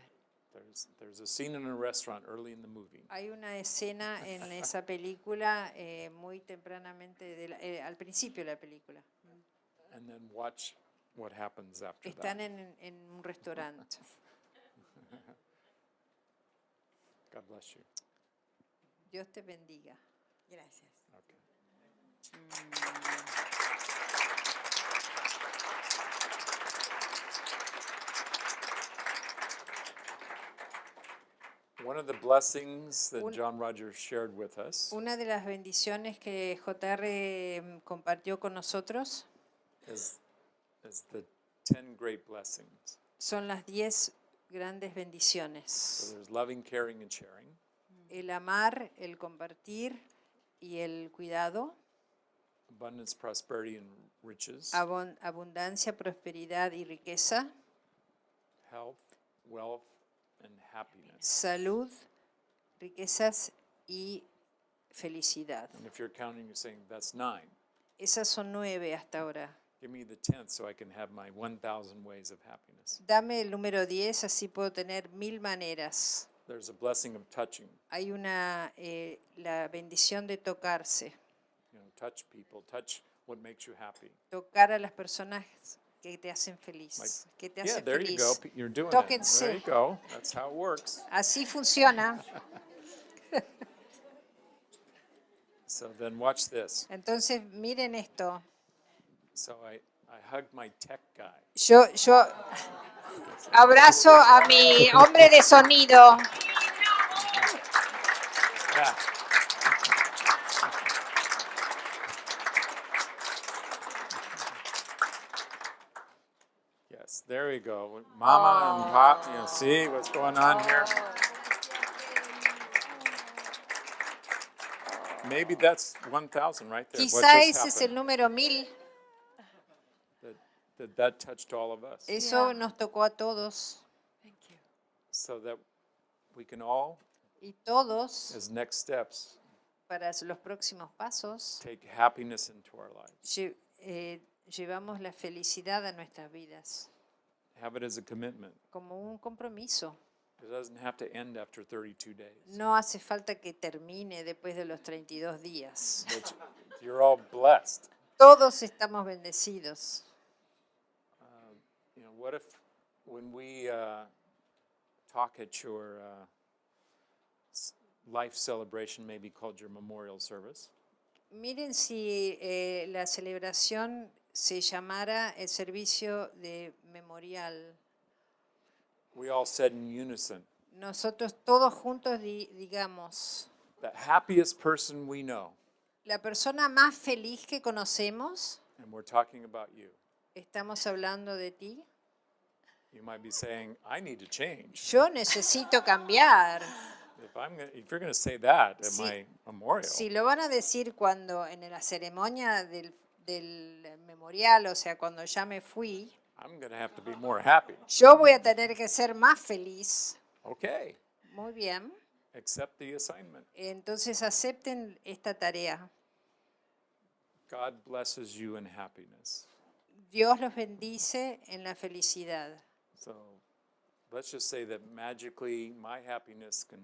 There's a scene in a restaurant early in the movie. Hay una escena en esa película muy tempranamente, al principio de la película. And then watch what happens after Están that. en un restaurante. God bless you. Dios te bendiga. Gracias. Okay. One of the blessings that John Rogers shared with us Una de las bendiciones que JR compartió con nosotros is the 10 great blessings. son las 10 grandes So bendiciones. there's loving, caring, and sharing, El amar, el compartir y el cuidado, abundance, prosperity, and riches, abundancia, prosperidad y riqueza, health, wealth, and happiness. salud, riquezas y felicidad. And if you're counting, you're saying, that's 9. Esas son 9 hasta ahora. Give me the 10th so I can have my 1,000 ways of happiness. Dame el número 10, así puedo tener 1000 maneras. There's a blessing of touching. Hay la bendición de tocarse, Touch people, touch what makes you happy. tocar a las personas que te hacen feliz, que te Yeah, hacen there you go. feliz. You're doing it. Tóquense. There you go. That's how it works. Así funciona. So then watch this. Entonces, miren esto. So I hugged my tech guy. Yo abrazo a mi hombre de sonido. Yeah. Yes, there we go. Mama and Pop, see what's going on here? Maybe that's 1,000 right there. What Quizá just ese es el happened? número 1000. That touched all of us. Eso nos tocó a todos. Thank you. So that we can all, Y todos, as next steps, para los próximos pasos, take happiness into our lives. llevamos la felicidad a nuestras vidas Have it as a commitment. como un compromiso. It doesn't have to end after 32 days. No hace falta que termine después de los 32 días. But you're all blessed. Todos estamos bendecidos. What if when we talk at your life celebration, maybe called your memorial service, Miren si la celebración se llamara el servicio de memorial. we all said in unison, Nosotros todos juntos digamos, the happiest person we know, la persona más feliz que conocemos, and we're talking about you. estamos hablando de ti. You might be saying, I need to change. Yo necesito cambiar. If you're going to say that at Si- my memorial, Si lo van a decir cuando en la ceremonia del memorial, o sea, cuando ya me fui, I'm going to have to be more happy. yo voy a tener que ser más feliz. Okay. Muy bien. accept the assignment. Entonces acepten esta tarea. God blesses you in happiness. Dios los bendice en la felicidad. So let's just say that magically my happiness can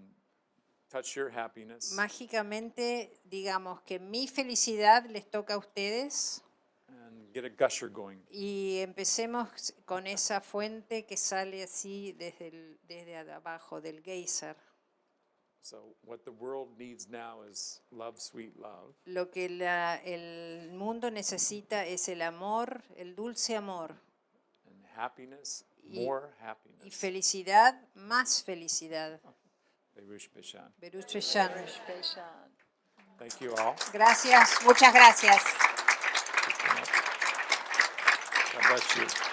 touch your happiness. Mágicamente, digamos que mi felicidad les toca a ustedes And get a gusher going. y empecemos con esa fuente que sale así desde abajo, del geyser. So what the world needs now is love, sweet love. Lo que el mundo necesita es el amor, el dulce amor. And happiness, Y- more Y happiness. felicidad, más felicidad. Berush Bishan. Beruch Beshan. Thank you all. Gracias, muchas gracias. God bless you.